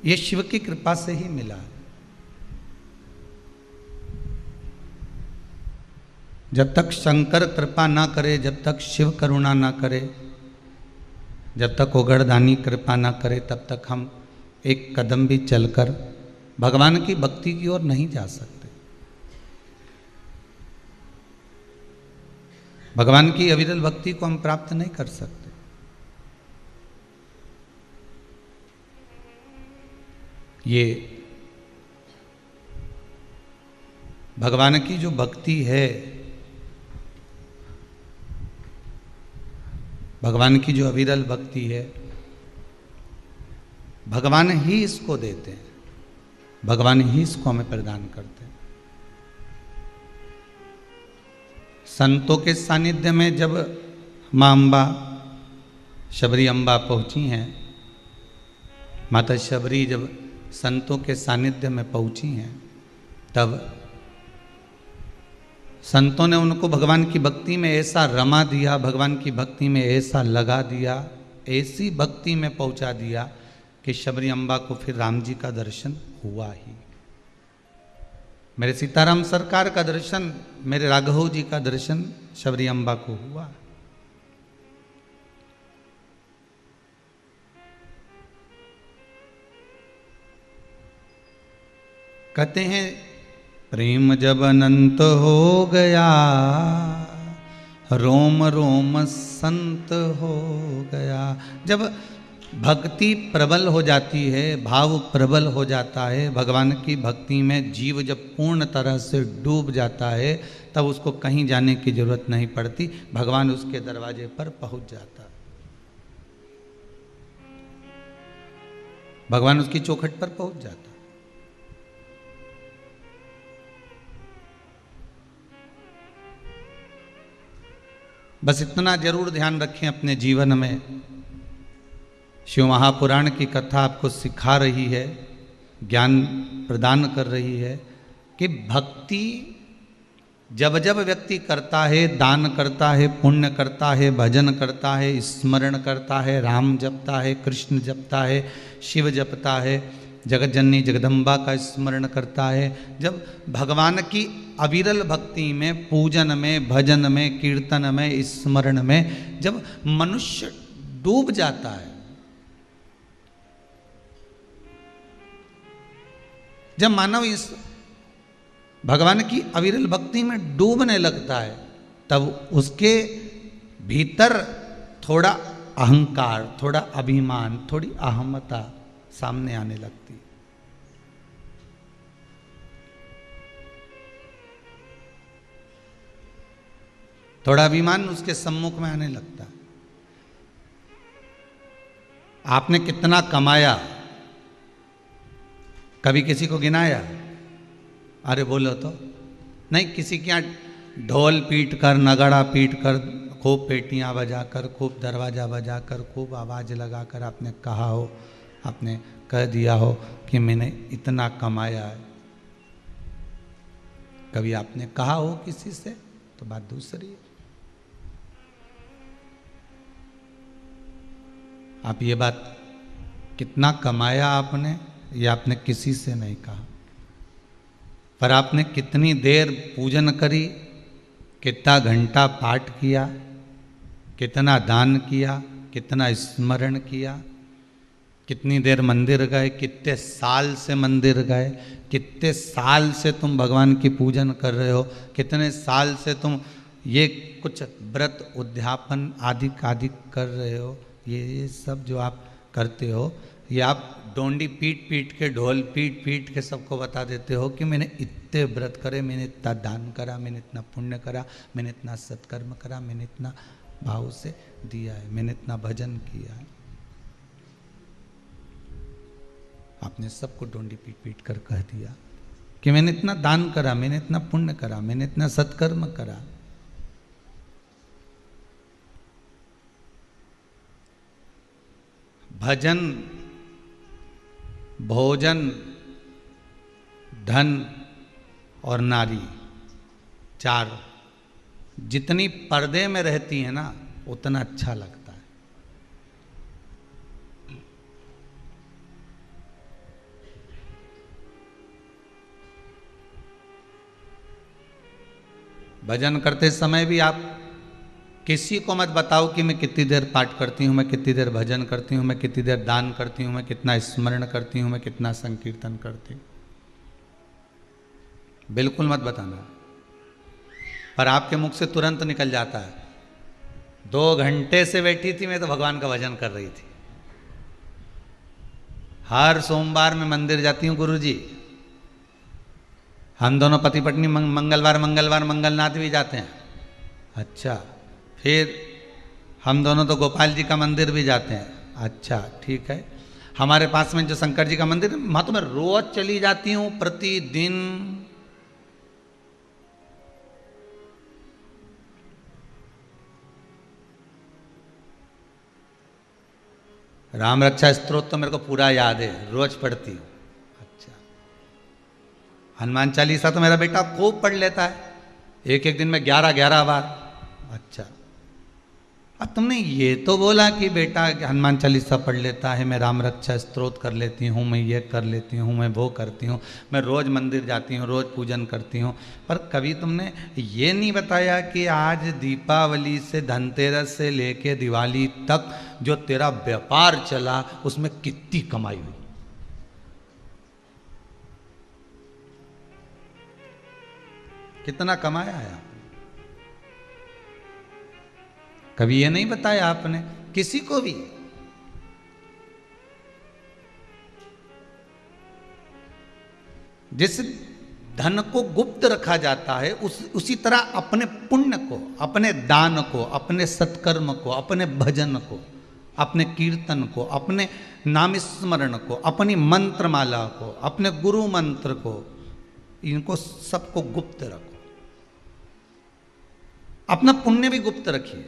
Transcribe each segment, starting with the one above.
ये शिव की कृपा से ही मिला। जब तक शंकर कृपा ना करे, जब तक शिव करुणा ना करे, जब तक ओगड़दानी कृपा ना करे, तब तक हम एक कदम भी चलकर भगवान की भक्ति की ओर नहीं जा सकते। भगवान की अविरल भक्ति को हम प्राप्त नहीं कर सकते। ये भगवान की जो भक्ति है, भगवान की जो अविरल भक्ति है, भगवान ही इसको देते हैं, भगवान ही इसको हमें प्रदान करते हैं। संतों के सानिध्य में जब माँ अम्बा, शबरी अम्बा पहुंची हैं, माता शबरी जब संतों के सानिध्य में पहुंची हैं, तब संतों ने उनको भगवान की भक्ति में ऐसा रमा दिया, भगवान की भक्ति में ऐसा लगा दिया, ऐसी भक्ति में पहुंचा दिया कि शबरी अम्बा को फिर राम जी का दर्शन हुआ ही। मेरे सीताराम सरकार का दर्शन, मेरे राघव जी का दर्शन शबरी अम्बा को हुआ। कहते हैं प्रेम जब अनंत हो गया, रोम रोम संत हो गया। जब भक्ति प्रबल हो जाती है, भाव प्रबल हो जाता है, भगवान की भक्ति में जीव जब पूर्ण तरह से डूब जाता है, तब उसको कहीं जाने की जरूरत नहीं पड़ती, भगवान उसके दरवाजे पर पहुंच जाता है, भगवान उसकी चौखट पर पहुंच जाता है। बस इतना जरूर ध्यान रखें अपने जीवन में, शिव महापुराण की कथा आपको सिखा रही है, ज्ञान प्रदान कर रही है कि भक्ति जब जब व्यक्ति करता है, दान करता है, पुण्य करता है, भजन करता है, स्मरण करता है, राम जपता है, कृष्ण जपता है, शिव जपता है, जगत जननी जगदम्बा का स्मरण करता है, जब भगवान की अविरल भक्ति में, पूजन में, भजन में, कीर्तन में, स्मरण में जब मनुष्य डूब जाता है, जब मानव इस भगवान की अविरल भक्ति में डूबने लगता है, तब उसके भीतर थोड़ा अहंकार, थोड़ा अभिमान, थोड़ी अहमता सामने आने लगती। थोड़ा अभिमान उसके सम्मुख में आने लगता। आपने कितना कमाया, कभी किसी को गिनाया? अरे बोलो तो नहीं। किसी के यहाँ ढोल पीट कर, नगाड़ा पीट कर, खूब पेटियां बजाकर, खूब दरवाजा बजाकर, खूब आवाज लगाकर आपने कहा हो, आपने कह दिया हो कि मैंने इतना कमाया है। कभी आपने कहा हो किसी से तो बात दूसरी है। आप ये बात कितना कमाया आपने, ये आपने किसी से नहीं कहा, पर आपने कितनी देर पूजन करी, कितना घंटा पाठ किया, कितना दान किया, कितना स्मरण किया, कितनी देर मंदिर गए, कितने साल से मंदिर गए, कितने साल से तुम भगवान की पूजन कर रहे हो, कितने साल से तुम ये कुछ व्रत उद्यापन आदि आदि कर रहे हो। ये सब जो आप करते हो, ये आप डोंडी पीट पीट के, ढोल पीट पीट के सबको बता देते हो कि मैंने इतने व्रत करे, मैंने इतना दान करा, मैंने इतना पुण्य करा, मैंने इतना सत्कर्म करा, मैंने इतना भाव से दिया है, मैंने इतना भजन किया है। आपने सबको डोंडी पीट पीट कर कह दिया कि मैंने इतना दान करा, मैंने इतना पुण्य करा, मैंने इतना सत्कर्म करा। भजन, भोजन, धन और नारी, चार जितनी पर्दे में रहती है ना, उतना अच्छा लगता है। भजन करते समय भी आप किसी को मत बताओ कि मैं कितनी देर पाठ करती हूँ, मैं कितनी देर भजन करती हूँ, मैं कितनी देर दान करती हूँ, मैं कितना स्मरण करती हूँ, मैं कितना संकीर्तन करती हूँ। बिल्कुल मत बताना। पर आपके मुख से तुरंत निकल जाता है। 2 घंटे से बैठी थी मैं तो भगवान का भजन कर रही थी। हर सोमवार में मंदिर जाती हूँ गुरुजी। हम दोनों पति पत्नी मंगलवार मंगलनाथ भी जाते हैं। अच्छा, फिर हम दोनों तो गोपाल जी का मंदिर भी जाते हैं। अच्छा, ठीक है। हमारे पास में जो शंकर जी का मंदिर है, वहां तो मैं रोज चली जाती हूँ, प्रतिदिन। राम रक्षा स्तोत्र तो मेरे को पूरा याद है, रोज पढ़ती हूँ। अच्छा, हनुमान चालीसा तो मेरा बेटा खूब पढ़ लेता है, एक दिन में 11 बार। अच्छा, अब तुमने ये तो बोला कि बेटा हनुमान चालीसा पढ़ लेता है, मैं राम रक्षा स्तोत्र कर लेती हूँ, मैं ये कर लेती हूँ, मैं वो करती हूँ, मैं रोज़ मंदिर जाती हूँ, रोज़ पूजन करती हूँ। पर कभी तुमने ये नहीं बताया कि आज दीपावली से धनतेरस से लेके दिवाली तक जो तेरा व्यापार चला उसमें कितनी कमाई हुई। कितना कमाया है आप? कभी ये नहीं बताया आपने किसी को भी? जिस धन को गुप्त रखा जाता है उसी तरह अपने पुण्य को, अपने दान को, अपने सत्कर्म को, अपने भजन को, अपने कीर्तन को, अपने नाम स्मरण को, अपनी मंत्रमाला को, अपने गुरु मंत्र को, इनको सबको गुप्त रखो। अपना पुण्य भी गुप्त रखिए,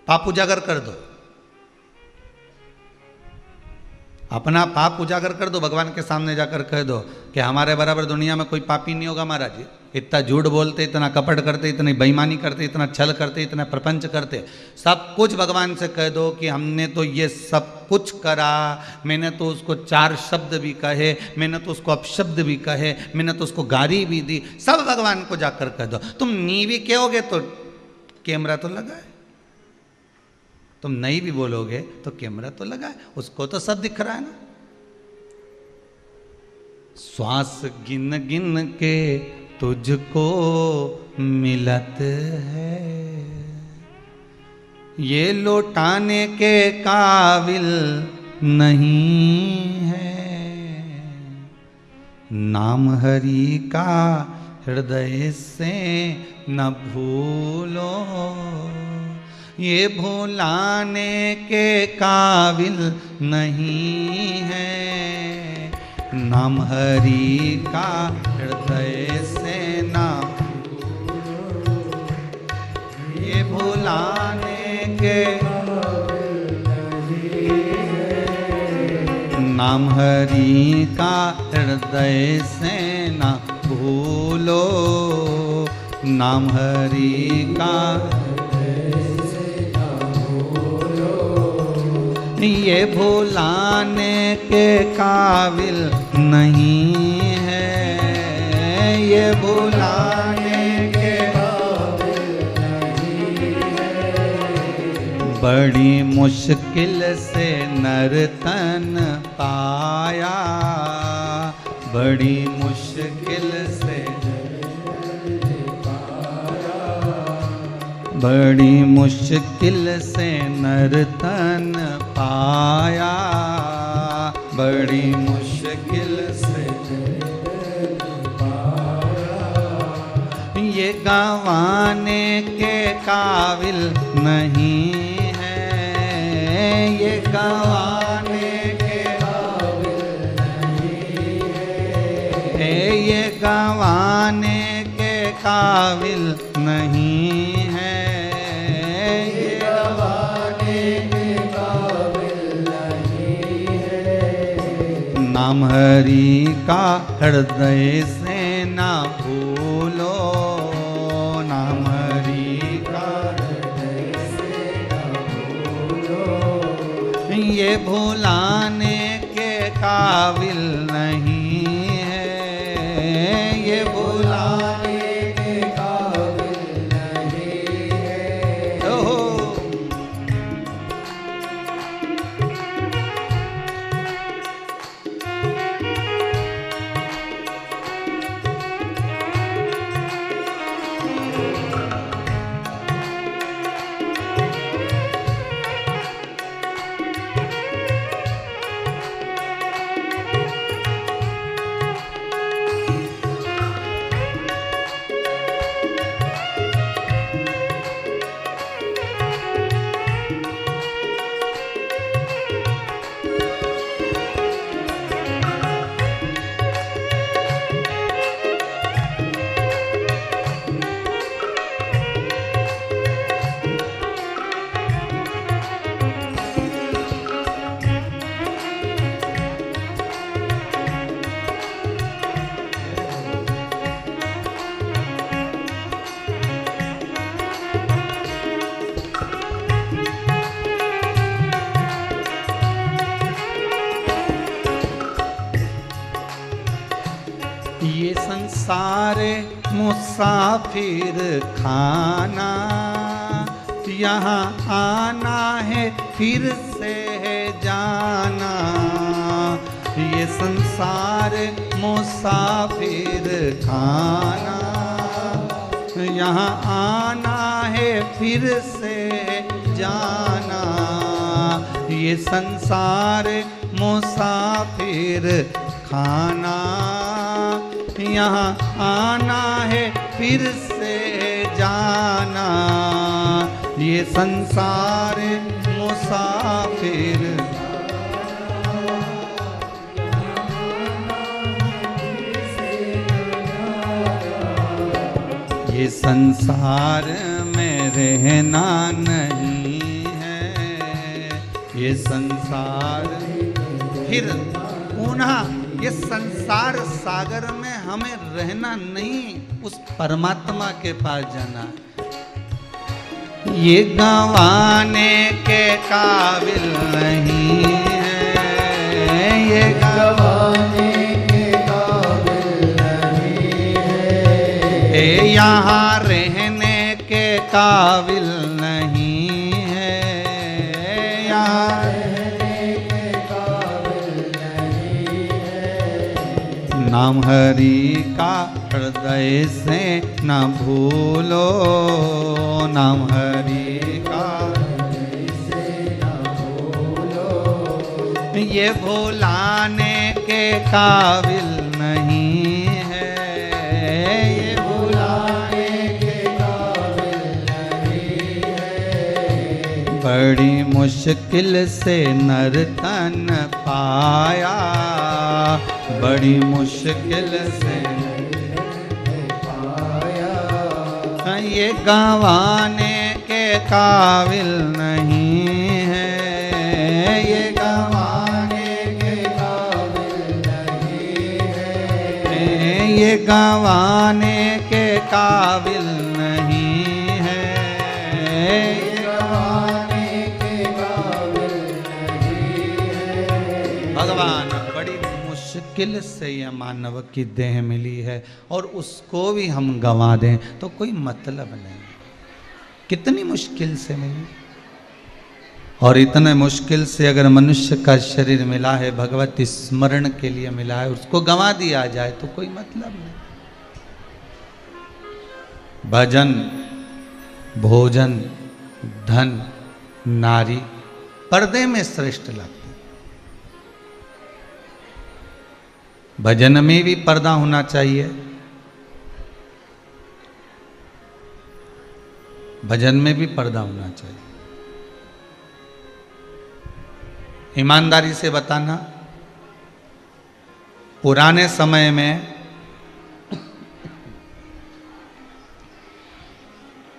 पाप उजागर कर दो। अपना पाप उजागर कर दो, भगवान के सामने जाकर कह दो कि हमारे बराबर दुनिया में कोई पापी नहीं होगा महाराज जी। इतना झूठ बोलते, इतना कपट करते, इतनी बेईमानी करते, इतना छल करते, इतना प्रपंच करते, सब कुछ भगवान से कह दो कि हमने तो ये सब कुछ करा, मैंने तो उसको 4 शब्द भी कहे, मैंने तो उसको अपशब्द भी कहे, मैंने तो उसको गाली भी दी, सब भगवान को जाकर कह दो। तुम नी भी कहोगे तो कैमरा तो लगा है, तुम नहीं भी बोलोगे तो कैमरा तो लगा है, उसको तो सब दिख रहा है ना। श्वास गिन गिन के तुझको मिलत है, ये लौटाने के काबिल नहीं है। नाम हरि का हृदय से न भूलो, ये भुलाने के काबिल नहीं है। नाम हरि का हृदय से ना भूलो, ये भुलाने के काबिल नहीं है। नाम हरि का हृदय से ना भूलो, नाम हरि का ये भुलाने के काबिल नहीं है। ये भुलाने के काबिल नहीं है। बड़ी मुश्किल से नर्तन पाया, बड़ी मुश्किल से बड़ी मुश्किल से नर्तन पाया, बड़ी मुश्किल से पाया। ये गंवाने के काबिल नहीं है। ये गंवाने के काबिल नहीं है। ये गंवाने के काबिल नहीं है। नाम हरि का हृदय से ना भूलो, नाम हरि का हृदय से ना भूलो, ये भुलाने के काबिल नहीं है। ये भुलाने के काबिल ये संसार मुसाफिर खाना, यहाँ आना है फिर से है जाना। ये संसार मुसाफिर खाना, यहाँ आना है फिर से जाना। ये संसार मुसाफिर खाना, यहाँ आना है फिर से जाना। ये संसार मुसाफिर, ये संसार में रहना नहीं है। ये संसार फिर पुनः ये संसार सागर में हमें रहना नहीं, उस परमात्मा के पास जाना। ये गंवाने के काबिल नहीं है। ये गंवाने के काबिल नहीं है। यहाँ रहने के काबिल नहीं है। यहाँ नाम हरि का हृदय से न भूलो। नाम हरि का हृदय से न भूलो। ये भुलाने के काबिल नहीं है। ये भुलाने के काबिल नहीं है। बड़ी मुश्किल से नर तन पाया, बड़ी मुश्किल से पाया। ये गंवाने के काबिल नहीं है। ये गंवाने के काबिल नहीं है। ये गंवाने के काबिल नहीं है। ये गंवाने के काबिल नहीं है। भगवान मुश्किल से यह मानव की देह मिली है और उसको भी हम गंवा दें तो कोई मतलब नहीं। कितनी मुश्किल से मिली, और इतने मुश्किल से अगर मनुष्य का शरीर मिला है, भगवत स्मरण के लिए मिला है, उसको गंवा दिया जाए तो कोई मतलब नहीं। भजन, भोजन, धन, नारी पर्दे में श्रेष्ठ लगता। भजन में भी पर्दा होना चाहिए, भजन में भी पर्दा होना चाहिए। ईमानदारी से बताना, पुराने समय में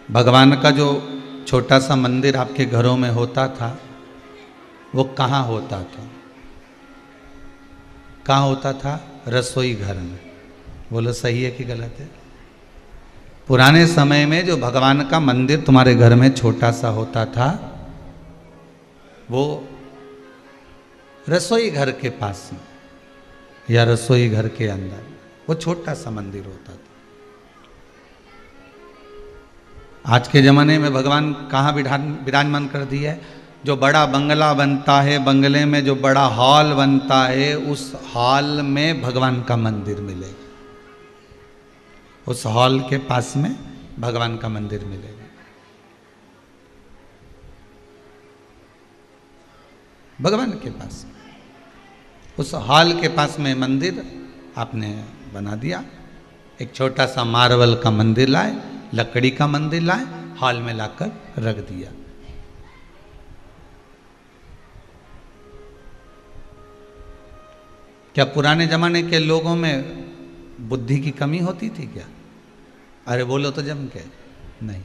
भगवान का जो छोटा सा मंदिर आपके घरों में होता था, वो कहाँ होता था? कहाँ होता था? रसोई घर में। बोलो सही है कि गलत है? पुराने समय में जो भगवान का मंदिर तुम्हारे घर में छोटा सा होता था, वो रसोई घर के पास में या रसोई घर के अंदर वो छोटा सा मंदिर होता था। आज के जमाने में भगवान कहाँ विराजमान कर दिया है? जो बड़ा बंगला बनता है, बंगले में जो बड़ा हॉल बनता है, उस हॉल में भगवान का मंदिर मिलेगा। उस हॉल के पास में भगवान का मंदिर मिलेगा। भगवान के पास उस हॉल के पास में मंदिर आपने बना दिया। एक छोटा सा मार्बल का मंदिर लाए, लकड़ी का मंदिर लाए, हॉल में लाकर रख दिया। क्या पुराने जमाने के लोगों में बुद्धि की कमी होती थी क्या? अरे बोलो तो जम के नहीं।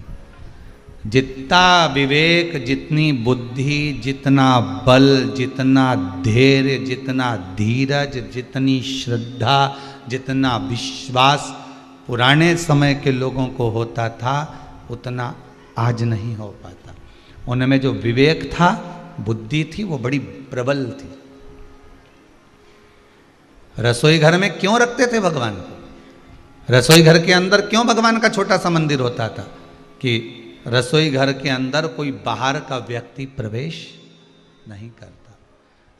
जितना विवेक, जितनी बुद्धि, जितना बल, जितना धैर्य, जितना धीरज, जितनी श्रद्धा, जितना विश्वास पुराने समय के लोगों को होता था, उतना आज नहीं हो पाता। उनमें जो विवेक था, बुद्धि थी, वो बड़ी प्रबल थी। रसोई घर में क्यों रखते थे भगवान को? रसोई घर के अंदर क्यों भगवान का छोटा सा मंदिर होता था? कि रसोई घर के अंदर कोई बाहर का व्यक्ति प्रवेश नहीं करता।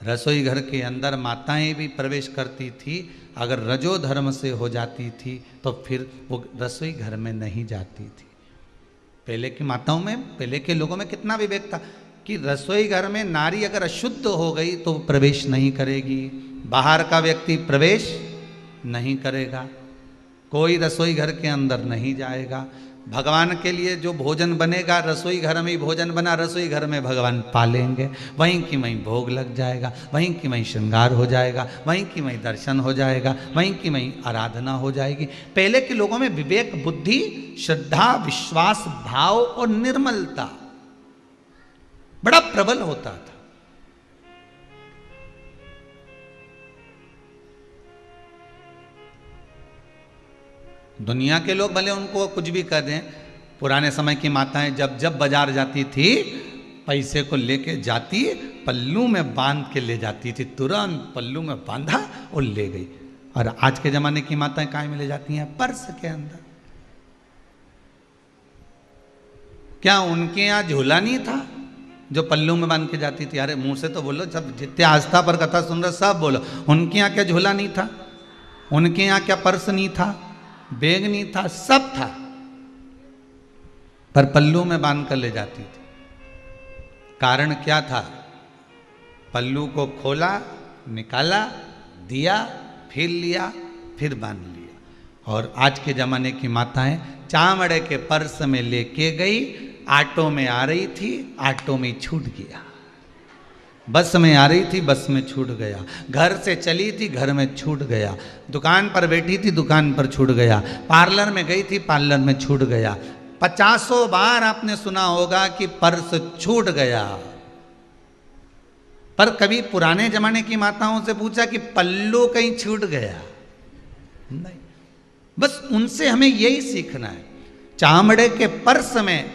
रसोई घर के अंदर माताएं भी प्रवेश करती थी, अगर रजो धर्म से हो जाती थी तो फिर वो रसोई घर में नहीं जाती थी। पहले की माताओं में, पहले के लोगों में कितना विवेक था कि रसोई घर में नारी अगर अशुद्ध हो गई तो प्रवेश नहीं करेगी, बाहर का व्यक्ति प्रवेश नहीं करेगा, कोई रसोई घर के अंदर नहीं जाएगा। भगवान के लिए जो भोजन बनेगा रसोई घर में ही भोजन बना, रसोई घर में भगवान पालेंगे, वहीं की वहीं भोग लग जाएगा, वहीं की वहीं श्रृंगार हो जाएगा, वहीं की वहीं दर्शन हो जाएगा, वहीं की वहीं आराधना हो जाएगी। पहले के लोगों में विवेक, बुद्धि, श्रद्धा, विश्वास, भाव और निर्मलता बड़ा प्रबल होता था। दुनिया के लोग भले उनको कुछ भी कर दें, पुराने समय की माताएं जब जब बाजार जाती थी पैसे को लेके जाती, पल्लू में बांध के ले जाती थी, तुरंत पल्लू में बांधा और ले गई। और आज के जमाने की माताएं कहाँ में ले जाती हैं? पर्स के अंदर। क्या उनके यहाँ झोला नहीं था जो पल्लू में बांध के जाती थी? अरे मुंह से तो बोलो, जब जितने आस्था पर कथा सुन रहे सब बोलो। उनके यहाँ क्या झोला नहीं था? उनके यहाँ क्या पर्स नहीं था? बैग नहीं था? सब था, पर पल्लू में बांध कर ले जाती थी। कारण क्या था? पल्लू को खोला, निकाला, दिया, फिर लिया, फिर बांध लिया। और आज के जमाने की माताएं चामड़े के पर्स में लेके गई, ऑटो में आ रही थी, ऑटो में छूट गया, बस में आ रही थी, बस में छूट गया, घर से चली थी, घर में छूट गया, दुकान पर बैठी थी, दुकान पर छूट गया, पार्लर में गई थी, पार्लर में छूट गया। 50 बार आपने सुना होगा कि पर्स छूट गया, पर कभी पुराने जमाने की माताओं से पूछा कि पल्लू कहीं छूट गया? नहीं। बस उनसे हमें यही सीखना है। चामड़े के पर्स में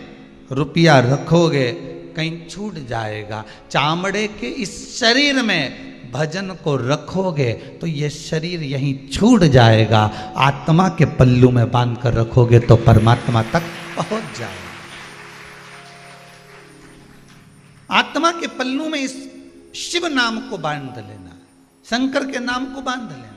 रुपया रखोगे कहीं छूट जाएगा, चामड़े के इस शरीर में भजन को रखोगे तो ये शरीर यहीं छूट जाएगा, आत्मा के पल्लू में बांध कर रखोगे तो परमात्मा तक पहुंच जाएगा। आत्मा के पल्लू में इस शिव नाम को बांध लेना, शंकर के नाम को बांध लेना।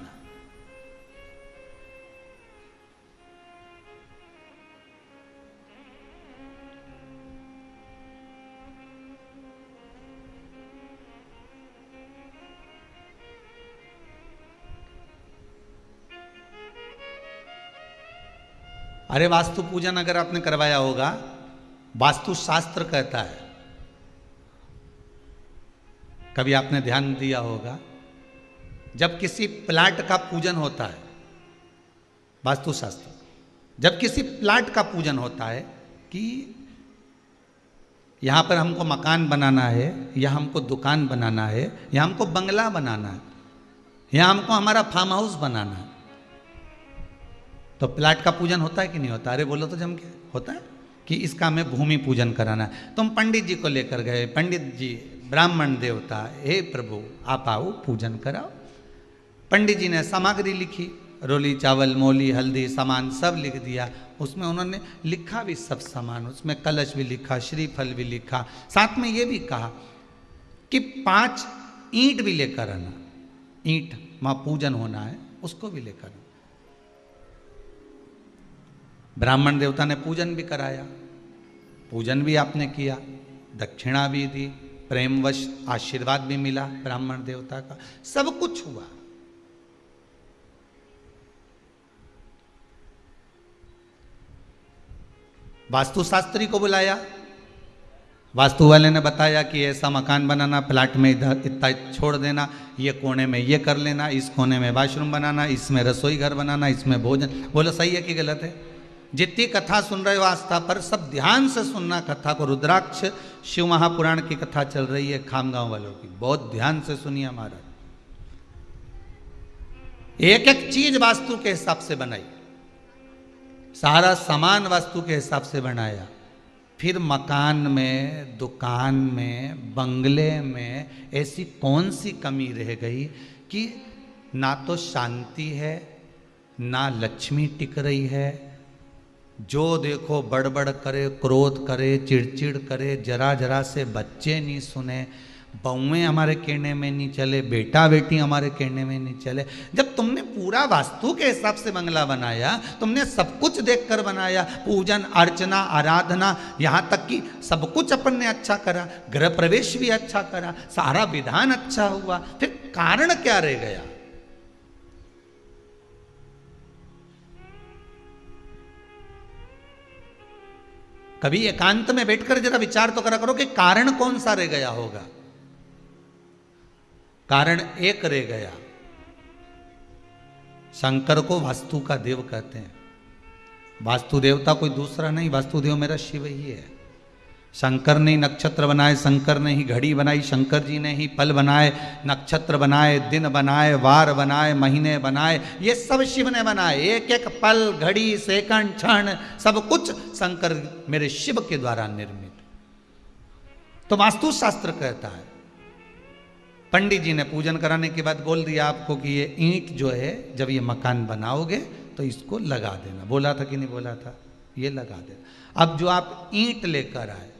अरे वास्तु पूजन अगर आपने करवाया होगा, वास्तु शास्त्र कहता है, कभी आपने ध्यान दिया होगा, जब किसी प्लाट का पूजन होता है, वास्तु शास्त्र, जब किसी प्लाट का पूजन होता है कि यहां पर हमको मकान बनाना है, या हमको दुकान बनाना है, या हमको बंगला बनाना है, या हमको हमारा फार्म हाउस बनाना है, तो प्लाट का पूजन होता है कि नहीं होता? अरे बोलो तो जम के होता है कि इसका हमें भूमि पूजन कराना है। तुम पंडित जी को लेकर गए, पंडित जी, ब्राह्मण देवता, हे प्रभु आप आओ पूजन कराओ। पंडित जी ने सामग्री लिखी, रोली, चावल, मोली, हल्दी, सामान सब लिख दिया। उसमें उन्होंने लिखा भी सब सामान, उसमें कलश भी लिखा, श्रीफल भी लिखा, साथ में ये भी कहा कि 5 ईंट भी लेकर आना, ईंट वहाँ पूजन होना है उसको भी लेकर आना। ब्राह्मण देवता ने पूजन भी कराया, पूजन भी आपने किया, दक्षिणा भी दी, प्रेमवश आशीर्वाद भी मिला ब्राह्मण देवता का, सब कुछ हुआ। वास्तुशास्त्री को बुलाया, वास्तु वाले ने बताया कि ऐसा मकान बनाना, प्लाट में इधर इतना छोड़ देना, ये कोने में ये कर लेना, इस कोने में वॉशरूम बनाना, इसमें रसोई घर बनाना, इसमें भोजन। बोलो सही है कि गलत है? जितनी कथा सुन रहे हो आस्था पर, सब ध्यान से सुनना कथा को। रुद्राक्ष शिव महापुराण की कथा चल रही है खामगांव वालों की, बहुत ध्यान से सुनिए हमारा। एक एक चीज वास्तु के हिसाब से बनाई, सारा सामान वास्तु के हिसाब से बनाया। फिर मकान में, दुकान में, बंगले में ऐसी कौन सी कमी रह गई कि ना तो शांति है, ना लक्ष्मी टिक रही है। जो देखो बड़बड़ करे, क्रोध करे, चिड़चिड़ करे, जरा जरा से बच्चे नहीं सुने, बहुएं हमारे कहने में नहीं चले, बेटा बेटी हमारे कहने में नहीं चले। जब तुमने पूरा वास्तु के हिसाब से बंगला बनाया, तुमने सब कुछ देखकर बनाया, पूजन अर्चना आराधना, यहाँ तक कि सब कुछ अपन ने अच्छा करा, गृह प्रवेश भी अच्छा करा, सारा विधान अच्छा हुआ, फिर कारण क्या रह गया? कभी एकांत में बैठकर जरा विचार तो करा करो कि कारण कौन सा रह गया होगा। कारण एक रह गया, शंकर को वास्तु का देव कहते हैं। वास्तु देवता कोई दूसरा नहीं, वास्तुदेव मेरा शिव ही है। शंकर ने नक्षत्र बनाए, शंकर ने ही घड़ी बनाई, शंकर जी ने ही पल बनाए, नक्षत्र बनाए, दिन बनाए, वार बनाए, महीने बनाए, ये सब शिव ने बनाए। एक एक पल, घड़ी, सेकंड, क्षण, सब कुछ शंकर मेरे शिव के द्वारा निर्मित। तो वास्तु शास्त्र कहता है, पंडित जी ने पूजन कराने के बाद बोल दिया आपको कि ये ईंट जो है, जब ये मकान बनाओगे तो इसको लगा देना। बोला था कि नहीं बोला था? ये लगा देना। अब जो आप ईंट लेकर आए,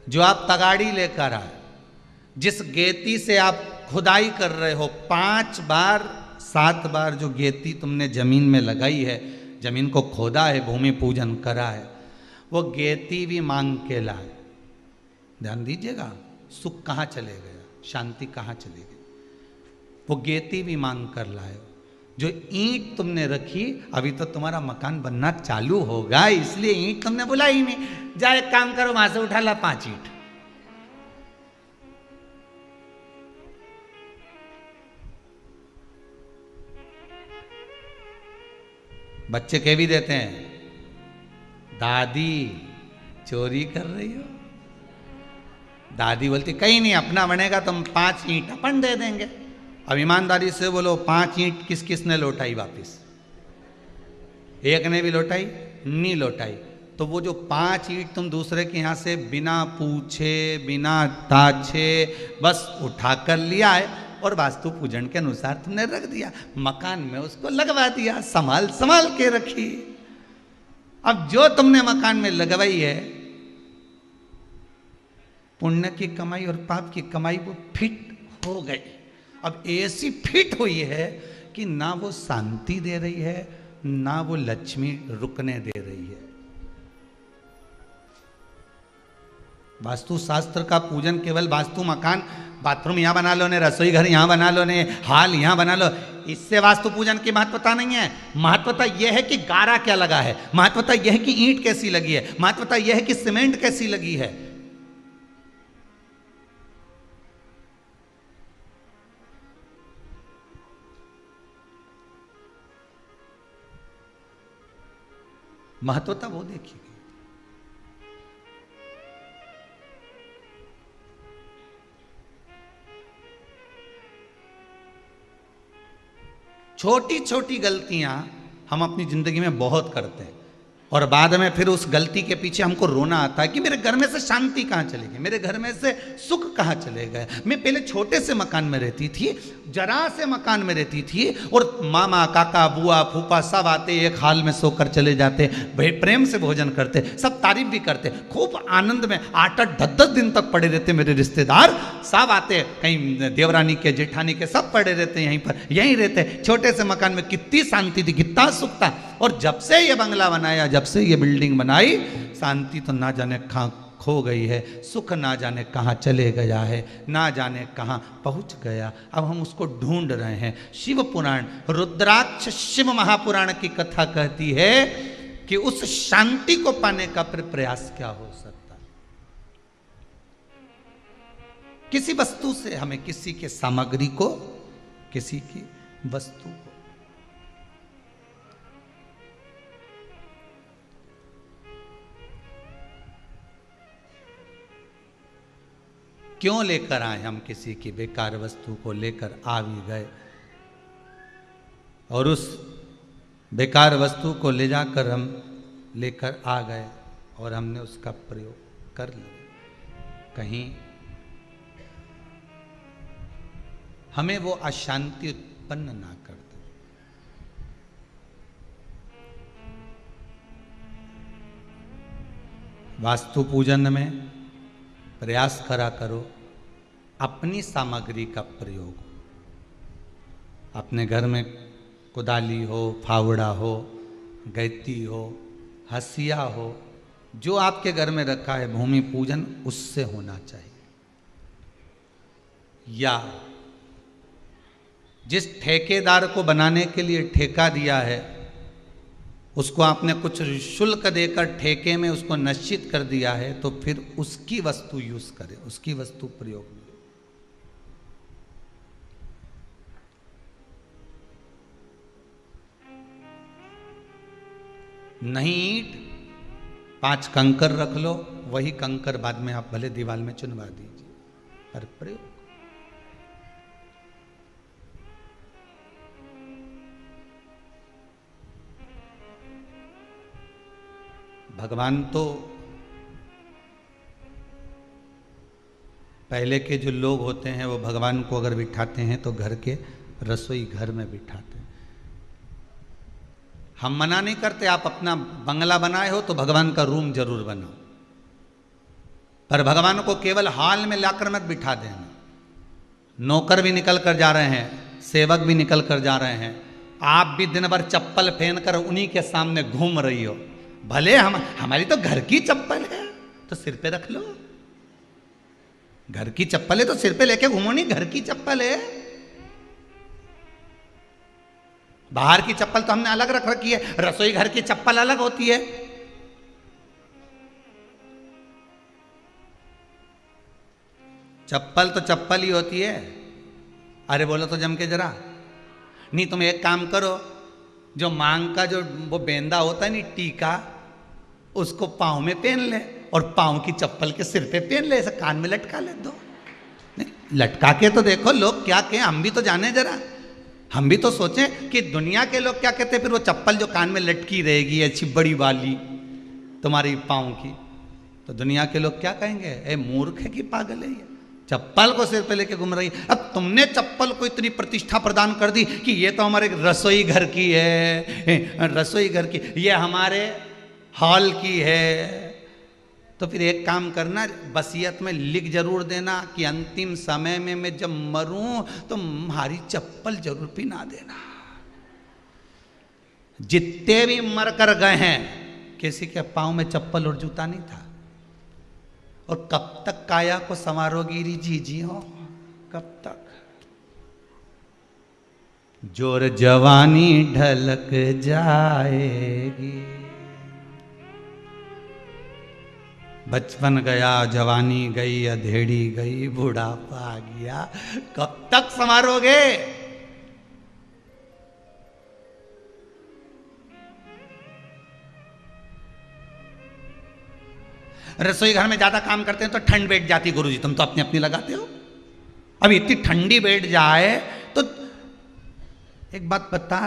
जो आप तगाड़ी लेकर आए, जिस गेती से आप खुदाई कर रहे हो, 5 बार 7 बार जो गेती तुमने जमीन में लगाई है, जमीन को खोदा है, भूमि पूजन करा है, वो गेती भी मांग के लाए। ध्यान दीजिएगा, सुख कहाँ चले गया, शांति कहाँ चली गई? वो गेती भी मांग कर लाए। जो ईंट तुमने रखी, अभी तो तुम्हारा मकान बनना चालू होगा, इसलिए ईंट तुमने बुलाई ही नहीं। जा एक काम करो, वहां से उठा ला 5 ईंट। बच्चे कह भी देते हैं, दादी चोरी कर रही हो। दादी बोलती कहीं नहीं, अपना बनेगा, तुम 5 ईंट अपन दे देंगे। अब ईमानदारी से बोलो, 5 ईंट किस किस ने लौटाई वापिस? एक ने भी लौटाई नहीं लौटाई। तो वो जो 5 ईंट तुम दूसरे के यहाँ से बिना पूछे, बिना ताछे, बस उठा कर लिया है और वास्तु पूजन के अनुसार तुमने रख दिया, मकान में उसको लगवा दिया, संभाल संभाल के रखी। अब जो तुमने मकान में लगवाई है, पुण्य की कमाई और पाप की कमाई वो फिट हो गई। अब ऐसी फिट हुई है कि ना वो शांति दे रही है, ना वो लक्ष्मी रुकने दे रही है। वास्तु शास्त्र का पूजन केवल वास्तु मकान, बाथरूम यहां बना लो ने, रसोई घर यहां बना लो ने, हाल यहां बना लो, इससे वास्तु पूजन की महत्वता नहीं है। महत्वता यह है कि गारा क्या लगा है, महत्वता यह है कि ईंट कैसी लगी है, महत्वता यह है कि सीमेंट कैसी लगी है। महत्वता वो देखिए। छोटी छोटी गलतियां हम अपनी जिंदगी में बहुत करते हैं और बाद में फिर उस गलती के पीछे हमको रोना आता है कि मेरे घर में से शांति कहाँ चली गई, मेरे घर में से सुख कहाँ चले गए। मैं पहले छोटे से मकान में रहती थी, जरा से मकान में रहती थी, और मामा काका बुआ फूफा सब आते, एक हाल में सोकर चले जाते, प्रेम से भोजन करते, सब तारीफ भी करते, खूब आनंद में 8-8 10-10 दिन तक पड़े रहते। मेरे रिश्तेदार सब आते, कहीं देवरानी के जेठानी के सब पड़े रहते, यहीं पर यहीं रहते। छोटे से मकान में कितनी शांति थी, कितना सुख था। और जब से ये बंगला बनाया, जब से ये बिल्डिंग बनाई, शांति तो ना जाने कहाँ खो गई है, सुख ना जाने कहाँ चले गया है, ना जाने कहाँ पहुँच गया। अब हम उसको ढूंढ रहे हैं। शिव पुराण, रुद्राक्ष शिव महापुराण की कथा कहती है कि उस शांति को पाने का प्रयास क्या हो सकता है। किसी वस्तु से हमें, किसी के सामग्री को, किसी की वस्तु को, क्यों लेकर आए हम किसी की बेकार वस्तु को लेकर आ भी गए, और उस बेकार वस्तु को ले जाकर हम लेकर आ गए और हमने उसका प्रयोग कर लिया। कहीं हमें वो अशांति उत्पन्न ना कर दे। वास्तु पूजन में प्रयास करा करो अपनी सामग्री का प्रयोग। अपने घर में कुदाली हो, फावड़ा हो, गैती हो, हसिया हो, जो आपके घर में रखा है भूमि पूजन उससे होना चाहिए। या जिस ठेकेदार को बनाने के लिए ठेका दिया है उसको आपने कुछ शुल्क देकर ठेके में उसको निश्चित कर दिया है, तो फिर उसकी वस्तु यूज करें, उसकी वस्तु प्रयोग में। नहीं ईंट 5 कंकर रख लो, वही कंकर बाद में आप भले दीवार में चुनवा दीजिए, पर प्रयोग। भगवान तो पहले के जो लोग होते हैं वो भगवान को अगर बिठाते हैं तो घर के रसोई घर में बिठाते हैं। हम मना नहीं करते, आप अपना बंगला बनाए हो तो भगवान का रूम जरूर बनाओ, पर भगवान को केवल हॉल में लाकर मत बिठा देना। नौकर भी निकल कर जा रहे हैं, सेवक भी निकल कर जा रहे हैं, आप भी दिन भर चप्पल पहन कर उन्हीं के सामने घूम रही हो। भले हमारी तो घर की चप्पल है तो सिर पे रख लो, घर की चप्पल है तो सिर पे लेके घूमो, नहीं घर की चप्पल है। बाहर की चप्पल तो हमने अलग रख रखी है, रसोई घर की चप्पल अलग होती है। चप्पल तो चप्पल ही होती है। अरे बोलो तो जम के जरा। नहीं तुम एक काम करो, जो मांग का जो वो बेंदा होता है नहीं, टीका, उसको पाँव में पहन ले और पाँव की चप्पल के सिर पे पहन ले, ऐसे कान में लटका ले दो। नहीं लटका के तो देखो लोग क्या कहें, हम भी तो जाने जरा, हम भी तो सोचें कि दुनिया के लोग क्या कहते हैं। फिर वो चप्पल जो कान में लटकी रहेगी अच्छी बड़ी वाली तुम्हारी पाँव की, तो दुनिया के लोग क्या कहेंगे, ए मूर्ख है कि पागल है ये, चप्पल को सिर पे लेके घूम रही है। अब तुमने चप्पल को इतनी प्रतिष्ठा प्रदान कर दी कि ये तो हमारे रसोई घर की है, रसोई घर की, ये हमारे हॉल की है। तो फिर एक काम करना, वसीयत में लिख जरूर देना कि अंतिम समय में मैं जब मरूं तो हमारी चप्पल जरूर पिना देना। जितने भी मर कर गए हैं किसी के पांव में चप्पल और जूता नहीं था। और कब तक काया को संवारोगी री जी हो, कब तक? जोर जवानी ढलक जाएगी, बचपन गया जवानी गई अधेड़ी गई बुढ़ापा आ गया, कब तक संवारोगे? रसोई घर में ज्यादा काम करते हैं तो ठंड बैठ जाती, गुरुजी तुम तो अपनी अपनी लगाते हो। अब इतनी ठंडी बैठ जाए तो एक बात बता,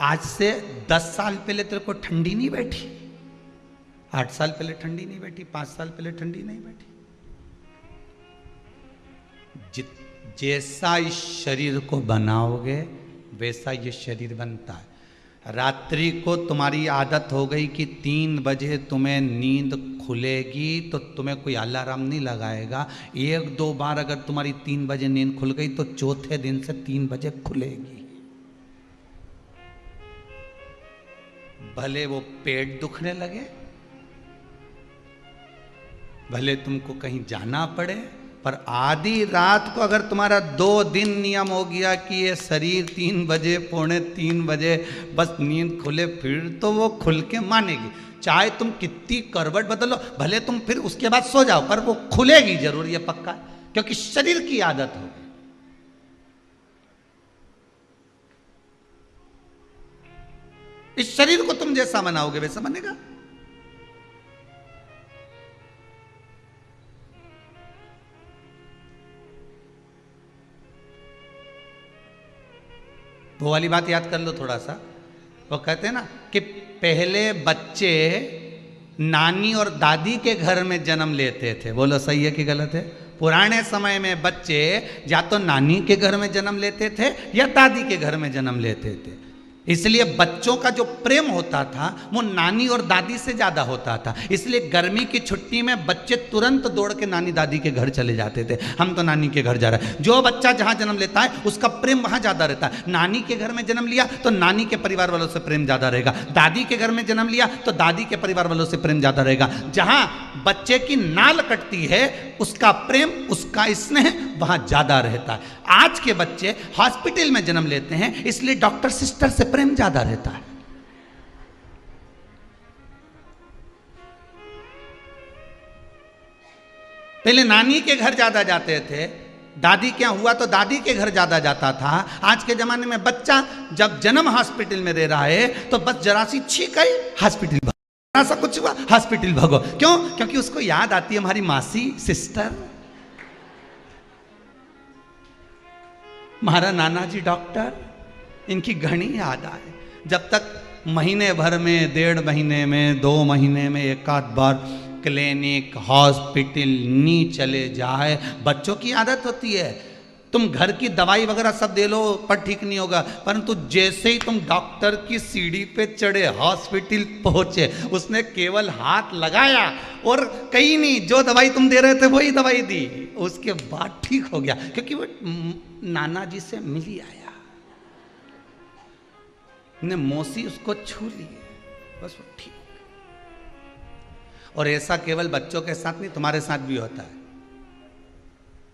आज से 10 साल पहले तेरे को ठंडी नहीं बैठी, 8 साल पहले ठंडी नहीं बैठी, 5 साल पहले ठंडी नहीं बैठी। जैसा इस शरीर को बनाओगे वैसा ये शरीर बनता है। रात्रि को तुम्हारी आदत हो गई कि 3 बजे तुम्हें नींद खुलेगी तो तुम्हें कोई अलार्म नहीं लगाएगा। 1-2 बार अगर तुम्हारी 3 बजे नींद खुल गई तो चौथे दिन से 3 बजे खुलेगी। भले वो पेट दुखने लगे, भले तुमको कहीं जाना पड़े, पर आधी रात को अगर तुम्हारा 2 दिन नियम हो गया कि ये शरीर 3 बजे 2:45 बजे बस नींद खुले, फिर तो वो खुल के मानेगी। चाहे तुम कितनी करवट बदलो, भले तुम फिर उसके बाद सो जाओ, पर वो खुलेगी जरूर, ये पक्का, क्योंकि शरीर की आदत हो गई। इस शरीर को तुम जैसा बनाओगे वैसा बनेगा। वो वाली बात याद कर लो थोड़ा सा। वो कहते हैं ना कि पहले बच्चे नानी और दादी के घर में जन्म लेते थे। बोलो सही है कि गलत है? पुराने समय में बच्चे या तो नानी के घर में जन्म लेते थे या दादी के घर में जन्म लेते थे, इसलिए बच्चों का जो प्रेम होता था वो नानी और दादी से ज्यादा होता था। इसलिए गर्मी की छुट्टी में बच्चे तुरंत दौड़ के नानी दादी के घर चले जाते थे, हम तो नानी के घर जा रहे हैं। जो बच्चा जहां जन्म लेता है उसका प्रेम वहां ज्यादा रहता है। नानी के घर में जन्म लिया तो नानी के परिवार वालों से प्रेम ज्यादा रहेगा, दादी के घर में जन्म लिया तो दादी के परिवार वालों से प्रेम ज्यादा रहेगा। जहां बच्चे की नाल कटती है उसका प्रेम, उसका स्नेह वहां ज्यादा रहता है। आज के बच्चे हॉस्पिटल में जन्म लेते हैं, इसलिए डॉक्टर सिस्टर से प्रेम ज्यादा रहता है। पहले नानी के घर ज्यादा जाते थे, दादी क्या हुआ तो दादी के घर ज्यादा जाता था। आज के जमाने में बच्चा जब जन्म हॉस्पिटल में रह रहा है तो बस जरा सी छींक आई हॉस्पिटल भागो, जरा सा कुछ हुआ हॉस्पिटल भागो। क्यों? क्योंकि उसको याद आती है हमारी मासी, सिस्टर, हमारा नाना जी डॉक्टर, इनकी घनी याद आए। जब तक महीने भर में, 1.5 महीने में, 2 महीने में एक आध बार क्लिनिक हॉस्पिटल नी चले जाए, बच्चों की आदत होती है। तुम घर की दवाई वगैरह सब दे लो पर ठीक नहीं होगा, परंतु जैसे ही तुम डॉक्टर की सीढ़ी पे चढ़े, हॉस्पिटल पहुंचे, उसने केवल हाथ लगाया और कहीं नहीं, जो दवाई तुम दे रहे थे वही दवाई दी, उसके बाद ठीक हो गया, क्योंकि वो नाना जी से मिल ही आया, ने मौसी उसको छू ली, बस वो ठीक। और ऐसा केवल बच्चों के साथ नहीं, तुम्हारे साथ भी होता है।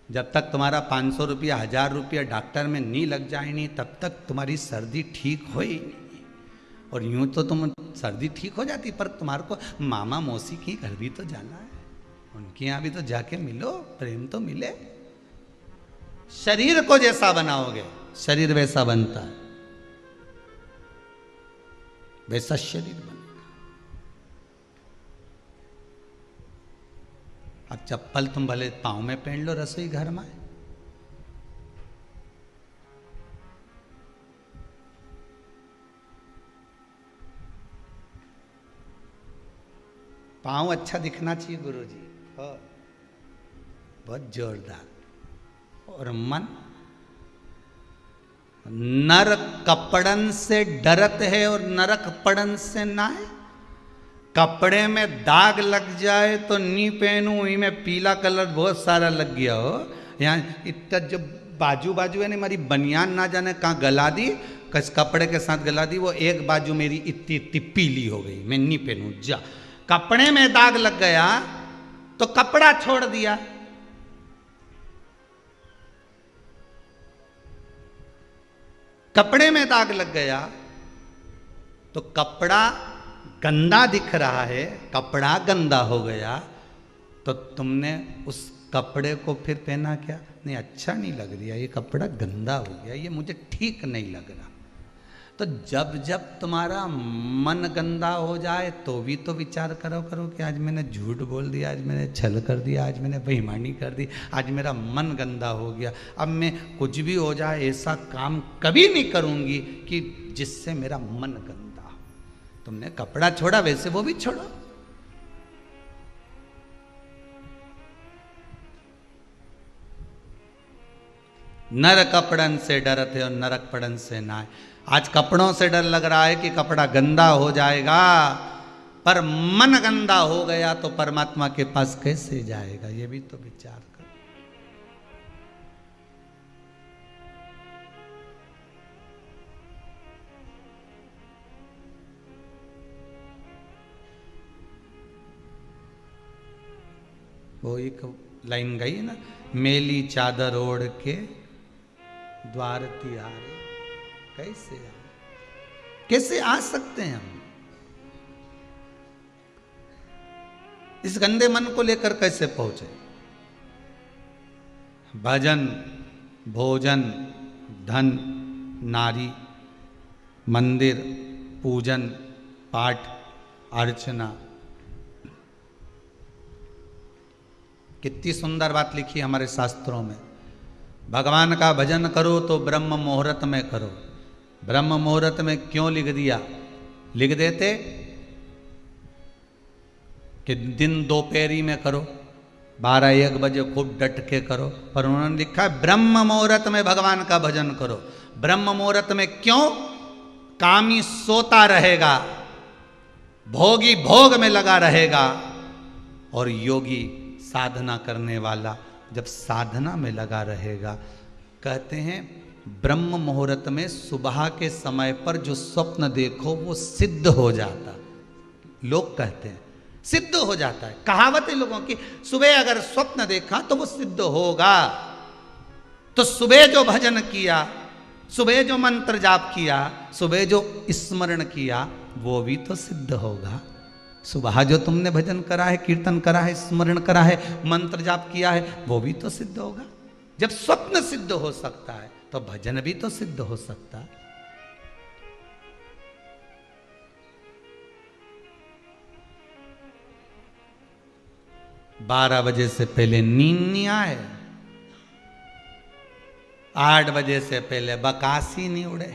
जब तक तुम्हारा 500 रुपया, 1000 रुपया डॉक्टर में नहीं लग जाए नहीं, तब तक तुम्हारी सर्दी ठीक हो ही नहीं। और यूं तो तुम सर्दी ठीक हो जाती, पर तुम्हारे को मामा मौसी के घर भी तो जाना है, उनके यहाँ भी तो जाके मिलो, प्रेम तो मिले। शरीर को जैसा बनाओगे शरीर वैसा बनता है, वैसा शरीर बनेगा। अब चप्पल तुम भले पांव में पहन लो रसोई घर में, पांव अच्छा दिखना चाहिए गुरुजी, बहुत जोरदार। और मन, नर कपड़न से डरत है और नरक पड़न से ना है। कपड़े में दाग लग जाए तो नी पहनूं, में पीला कलर बहुत सारा लग गया हो, यहाँ इतना जब बाजू बाजू है ना, हमारी बनियान ना जाने कहाँ गला दी, किस कपड़े के साथ गला दी, वो एक बाजू मेरी इतनी इतनी पीली हो गई, मैं नहीं पहनूं। जा, कपड़े में दाग लग गया तो कपड़ा छोड़ दिया, कपड़े में दाग लग गया तो कपड़ा गंदा दिख रहा है, कपड़ा गंदा हो गया तो तुमने उस कपड़े को फिर पहना क्या? नहीं, अच्छा नहीं लग रहा, ये कपड़ा गंदा हो गया, ये मुझे ठीक नहीं लग रहा। तो जब जब तुम्हारा मन गंदा हो जाए तो भी तो विचार करो कि आज मैंने झूठ बोल दिया, आज मैंने छल कर दिया, आज मैंने बेईमानी कर दी, आज मेरा मन गंदा हो गया, अब मैं कुछ भी हो जाए ऐसा काम कभी नहीं करूंगी कि जिससे मेरा मन गंदा। तुमने कपड़ा छोड़ा, वैसे वो भी छोड़ो। नर कपड़न से डरते और नरक पड़न से ना। आज कपड़ों से डर लग रहा है कि कपड़ा गंदा हो जाएगा, पर मन गंदा हो गया तो परमात्मा के पास कैसे जाएगा, ये भी तो विचार कर। वो एक लाइन गई ना, मेली चादर ओढ़ के द्वार तिहारे, कैसे आ सकते हैं हम? इस गंदे मन को लेकर कैसे पहुंचे? भजन, भोजन, धन, नारी, मंदिर, पूजन, पाठ, अर्चना। कितनी सुंदर बात लिखी हमारे शास्त्रों में। भगवान का भजन करो तो ब्रह्म मुहूर्त में करो। ब्रह्म मुहूर्त में क्यों लिख दिया? लिख देते कि दिन दोपहरी में करो, 12-1 बजे खूब डट के करो, पर उन्होंने लिखा है ब्रह्म मुहूर्त में भगवान का भजन करो। ब्रह्म मुहूर्त में क्यों? कामी सोता रहेगा, भोगी भोग में लगा रहेगा, और योगी साधना करने वाला जब साधना में लगा रहेगा। कहते हैं ब्रह्म मुहूर्त में सुबह के समय पर जो स्वप्न देखो वो सिद्ध हो जाता। लोग कहते हैं सिद्ध हो जाता है, कहावत है लोगों की, सुबह अगर स्वप्न देखा तो वो सिद्ध होगा। तो सुबह जो भजन किया, सुबह जो मंत्र जाप किया, सुबह जो स्मरण किया, वो भी तो सिद्ध होगा। सुबह जो तुमने भजन करा है, कीर्तन करा है, स्मरण करा है, मंत्र जाप किया है, वो भी तो सिद्ध होगा। जब स्वप्न सिद्ध हो सकता है तो भजन भी तो सिद्ध हो सकता है। बारह बजे से पहले नींद नहीं आए, 8 बजे से पहले बकासी नहीं उड़े।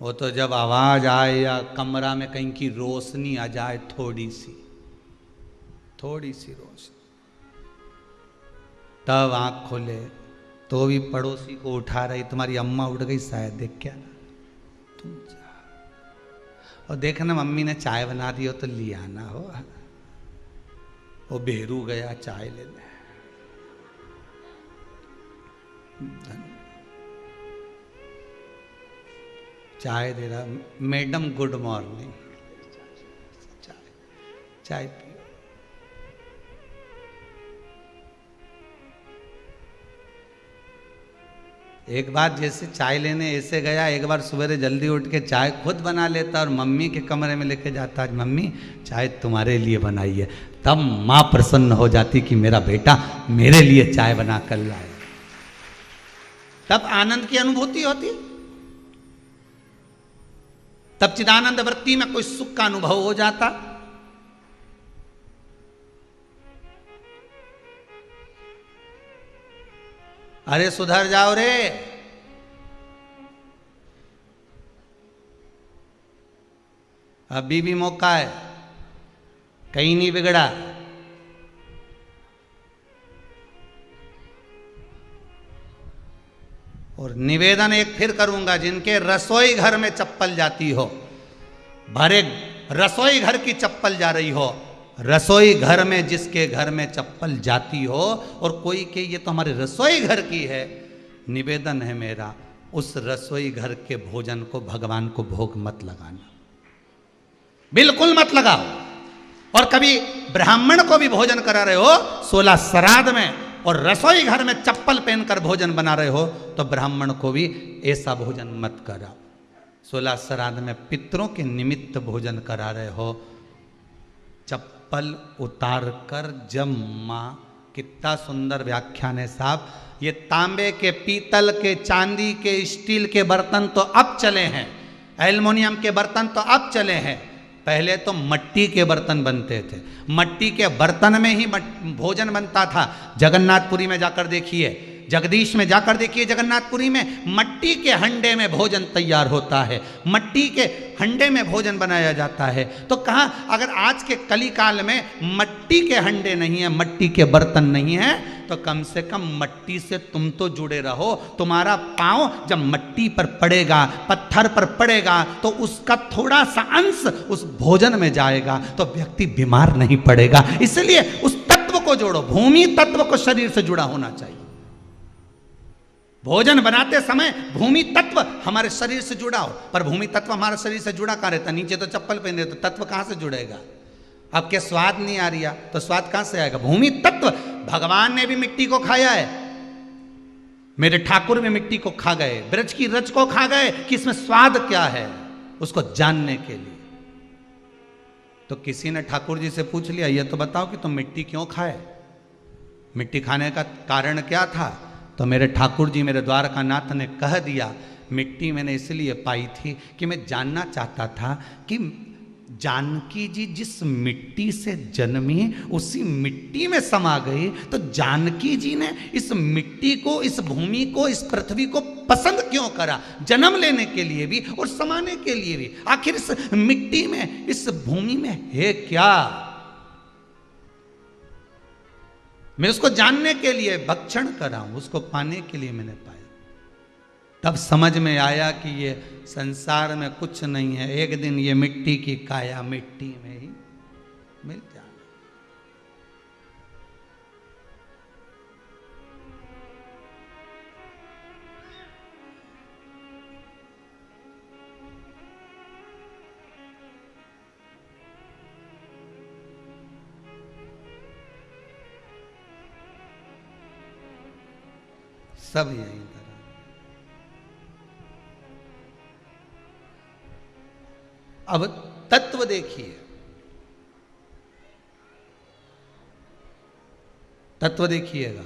वो तो जब आवाज आए या कमरा में कहीं की रोशनी आ जाए, थोड़ी सी रोशनी, तब आंख खोले तो भी पड़ोसी को उठा रही, तुम्हारी अम्मा उठ गई शायद, देख क्या ना तुम जा, और देखना मम्मी ने चाय बना दी हो तो लिया ना हो। वो बेरू गया चाय लेने, चाय दे रहा, मैडम गुड मॉर्निंग, चाय पियो। एक बार जैसे चाय लेने ऐसे गया, एक बार सवेरे जल्दी उठ के चाय खुद बना लेता और मम्मी के कमरे में लेके जाता, आज मम्मी चाय तुम्हारे लिए बनाई है। तब माँ प्रसन्न हो जाती कि मेरा बेटा मेरे लिए चाय बना कर लाए। तब आनंद की अनुभूति होती, तब चिदानंद वृत्ति में कोई सुख का अनुभव हो जाता। अरे सुधर जाओ रे, अभी भी मौका है, कहीं नहीं बिगड़ा। और निवेदन एक फिर करूंगा, जिनके रसोई घर में चप्पल जाती हो, भरे रसोई घर की चप्पल जा रही हो, रसोई घर में जिसके घर में चप्पल जाती हो और कोई के ये तो हमारे रसोई घर की है, निवेदन है मेरा, उस रसोई घर के भोजन को भगवान को भोग मत लगाना, बिल्कुल मत लगाओ। और कभी ब्राह्मण को भी भोजन करा रहे हो 16 श्राद्ध में और रसोई घर में चप्पल पहनकर भोजन बना रहे हो, तो ब्राह्मण को भी ऐसा भोजन मत कराओ। 16 श्राद्ध में पितरों के निमित्त भोजन करा रहे हो, चप्पल उतार कर जब माँ, कितना सुंदर व्याख्यान है साहब। ये तांबे के, पीतल के, चांदी के, स्टील के बर्तन तो अब चले हैं, एल्युमिनियम के बर्तन तो अब चले हैं, पहले तो मट्टी के बर्तन बनते थे। मट्टी के बर्तन में ही भोजन बनता था। जगन्नाथपुरी में जाकर देखिए, जगदीश में जाकर देखिए, जगन्नाथपुरी में मट्टी के हंडे में भोजन तैयार होता है, मट्टी के हंडे में भोजन बनाया जाता है। तो कहाँ, अगर आज के कली काल में मट्टी के हंडे नहीं है, मट्टी के बर्तन नहीं है, तो कम से कम मट्टी से तुम तो जुड़े रहो। तुम्हारा पाँव जब मट्टी पर पड़ेगा, पत्थर पर पड़ेगा, तो उसका थोड़ा सा अंश उस भोजन में जाएगा, तो व्यक्ति बीमार नहीं पड़ेगा। इसलिए उस तत्व को जोड़ो, भूमि तत्व को शरीर से जुड़ा होना चाहिए। भोजन बनाते समय भूमि तत्व हमारे शरीर से जुड़ा हो, पर भूमि तत्व हमारे शरीर से जुड़ा कहाँ रहता? नीचे तो चप्पल पहने, तो तत्व कहाँ से जुड़ेगा? अब क्या स्वाद नहीं आ रहा, तो स्वाद कहाँ से आएगा? भूमि तत्व। भगवान ने भी मिट्टी को खाया है, मेरे ठाकुर भी मिट्टी को खा गए, ब्रज की रज को खा गए, कि इसमें स्वाद क्या है उसको जानने के लिए। तो किसी ने ठाकुर जी से पूछ लिया, ये तो बताओ कि तुम मिट्टी क्यों खाए, मिट्टी खाने का कारण क्या था? तो मेरे ठाकुर जी, मेरे द्वारकानाथ ने कह दिया, मिट्टी मैंने इसलिए पाई थी कि मैं जानना चाहता था कि जानकी जी जिस मिट्टी से जन्मी उसी मिट्टी में समा गई, तो जानकी जी ने इस मिट्टी को, इस भूमि को, इस पृथ्वी को पसंद क्यों करा? जन्म लेने के लिए भी और समाने के लिए भी। आखिर इस मिट्टी में, इस भूमि में है क्या? मैं उसको जानने के लिए भक्षण करा हूं, उसको पाने के लिए मैंने पाया। तब समझ में आया कि ये संसार में कुछ नहीं है, एक दिन ये मिट्टी की काया मिट्टी में ही मिल जाना। सब यही करा। अब तत्व देखिए, तत्व देखिएगा।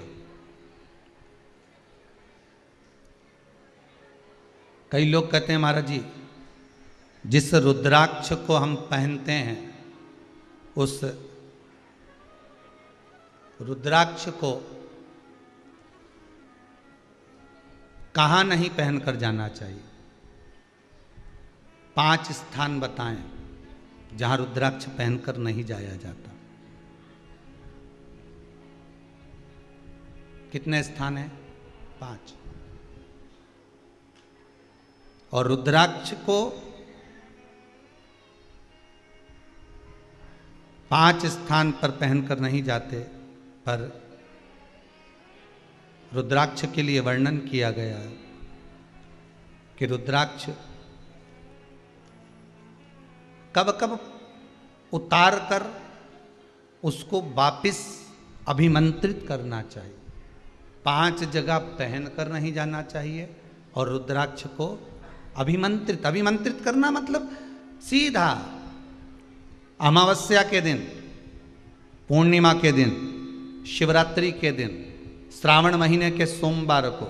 कई लोग कहते हैं महाराज जी, जिस रुद्राक्ष को हम पहनते हैं उस रुद्राक्ष को कहाँ नहीं पहनकर जाना चाहिए। 5 स्थान बताएं जहां रुद्राक्ष पहनकर नहीं जाया जाता। कितने स्थान हैं? 5। और रुद्राक्ष को 5 स्थान पर पहनकर नहीं जाते, पर रुद्राक्ष के लिए वर्णन किया गया है कि रुद्राक्ष कब कब उतार कर उसको वापिस अभिमंत्रित करना चाहिए। 5 जगह पहनकर नहीं जाना चाहिए और रुद्राक्ष को अभिमंत्रित करना मतलब सीधा अमावस्या के दिन, पूर्णिमा के दिन, शिवरात्रि के दिन, श्रावण महीने के सोमवार को,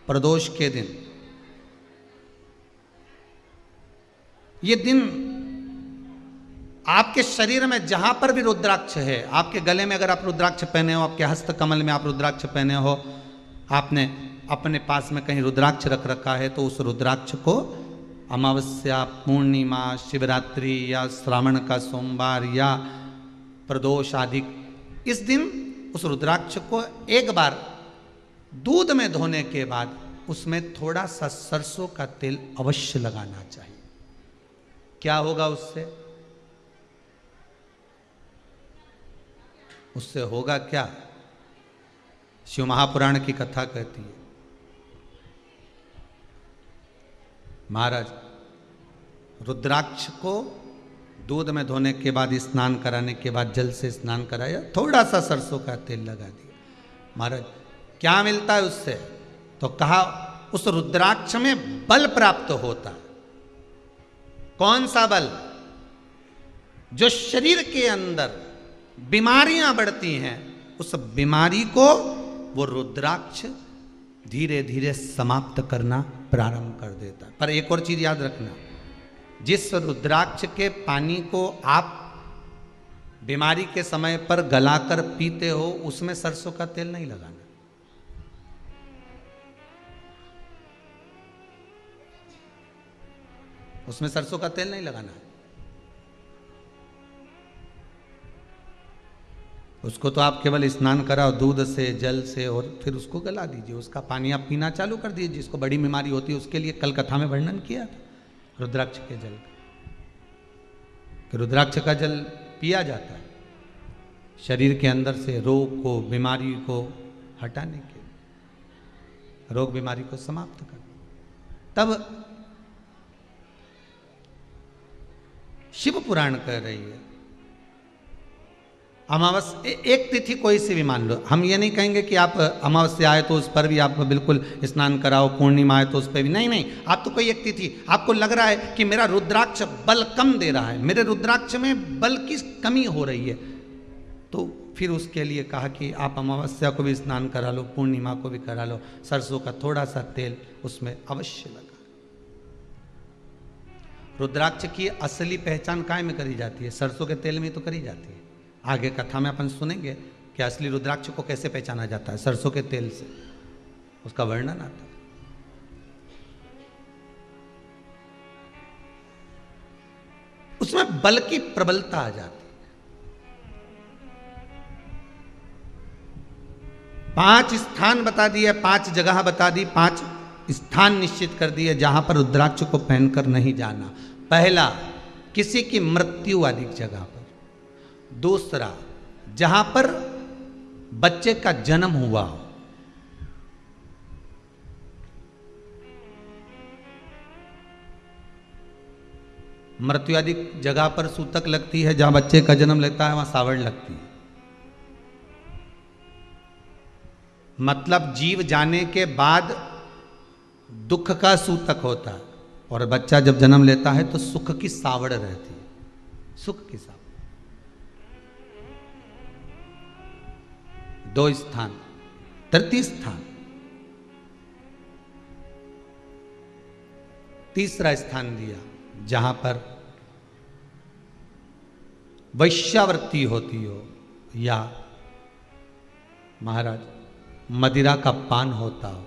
प्रदोष के दिन, ये दिन आपके शरीर में जहां पर भी रुद्राक्ष है, आपके गले में अगर आप रुद्राक्ष पहने हो, आपके हस्त कमल में आप रुद्राक्ष पहने हो, आपने अपने पास में कहीं रुद्राक्ष रख रखा है, तो उस रुद्राक्ष को अमावस्या, पूर्णिमा, शिवरात्रि या श्रावण का सोमवार या प्रदोष आदि, इस दिन उस रुद्राक्ष को एक बार दूध में धोने के बाद उसमें थोड़ा सा सरसों का तेल अवश्य लगाना चाहिए। क्या होगा उससे? उससे होगा क्या? शिव महापुराण की कथा कहती है, महाराज रुद्राक्ष को दूध में धोने के बाद, स्नान कराने के बाद जल से स्नान कराया, थोड़ा सा सरसों का तेल लगा दिया। महाराज क्या मिलता है उससे? तो कहा उस रुद्राक्ष में बल प्राप्त होता है। कौन सा बल? जो शरीर के अंदर बीमारियां बढ़ती हैं, उस बीमारी को वो रुद्राक्ष धीरे धीरे समाप्त करना प्रारंभ कर देता है। पर एक और चीज याद रखना, जिस रुद्राक्ष के पानी को आप बीमारी के समय पर गलाकर पीते हो, उसमें सरसों का तेल नहीं लगाना। उसमें सरसों का तेल नहीं लगाना है। उसको तो आप केवल स्नान कराओ दूध से, जल से, और फिर उसको गला दीजिए, उसका पानी आप पीना चालू कर दीजिए। जिसको बड़ी बीमारी होती है उसके लिए कल कथा में वर्णन किया था रुद्राक्ष के जल का, कि रुद्राक्ष का जल पिया जाता है शरीर के अंदर से रोग को, बीमारी को हटाने के लिए, रोग बीमारी को समाप्त कर। तब शिव पुराण कह रही है, अमावस्या एक तिथि कोई सी भी मान लो, हम ये नहीं कहेंगे कि आप अमावस्या आए तो उस पर भी आप बिल्कुल स्नान कराओ, पूर्णिमा आए तो उस पर भी नहीं, नहीं। आप तो कोई एक तिथि, आपको लग रहा है कि मेरा रुद्राक्ष बल कम दे रहा है, मेरे रुद्राक्ष में बल की कमी हो रही है, तो फिर उसके लिए कहा कि आप अमावस्या को भी स्नान करा लो, पूर्णिमा को भी करा लो, सरसों का थोड़ा सा तेल उसमें अवश्य लगा। रुद्राक्ष की असली पहचान काय में करी जाती है? सरसों के तेल में तो करी जाती है। आगे कथा में अपन सुनेंगे कि असली रुद्राक्ष को कैसे पहचाना जाता है। सरसों के तेल से उसका वर्णन आता है। उसमें बल की प्रबलता आ जाती है। 5 स्थान बता दिए, 5 जगह बता दी, 5 स्थान निश्चित कर दिए जहां पर रुद्राक्ष को पहनकर नहीं जाना। पहला, किसी की मृत्यु वाली जगह पर। दूसरा, जहां पर बच्चे का जन्म हुआ हो। मृत्यु आदि जगह पर सूतक लगती है, जहां बच्चे का जन्म लगता है वहां सावड़ लगती है। मतलब जीव जाने के बाद दुख का सूतक होता है, और बच्चा जब जन्म लेता है तो सुख की सावड़ रहती है, सुख की सावड़। 2 स्थान। तृतीय स्थान, तीसरा स्थान दिया जहां पर वैश्यावृत्ति होती हो या महाराज मदिरा का पान होता हो,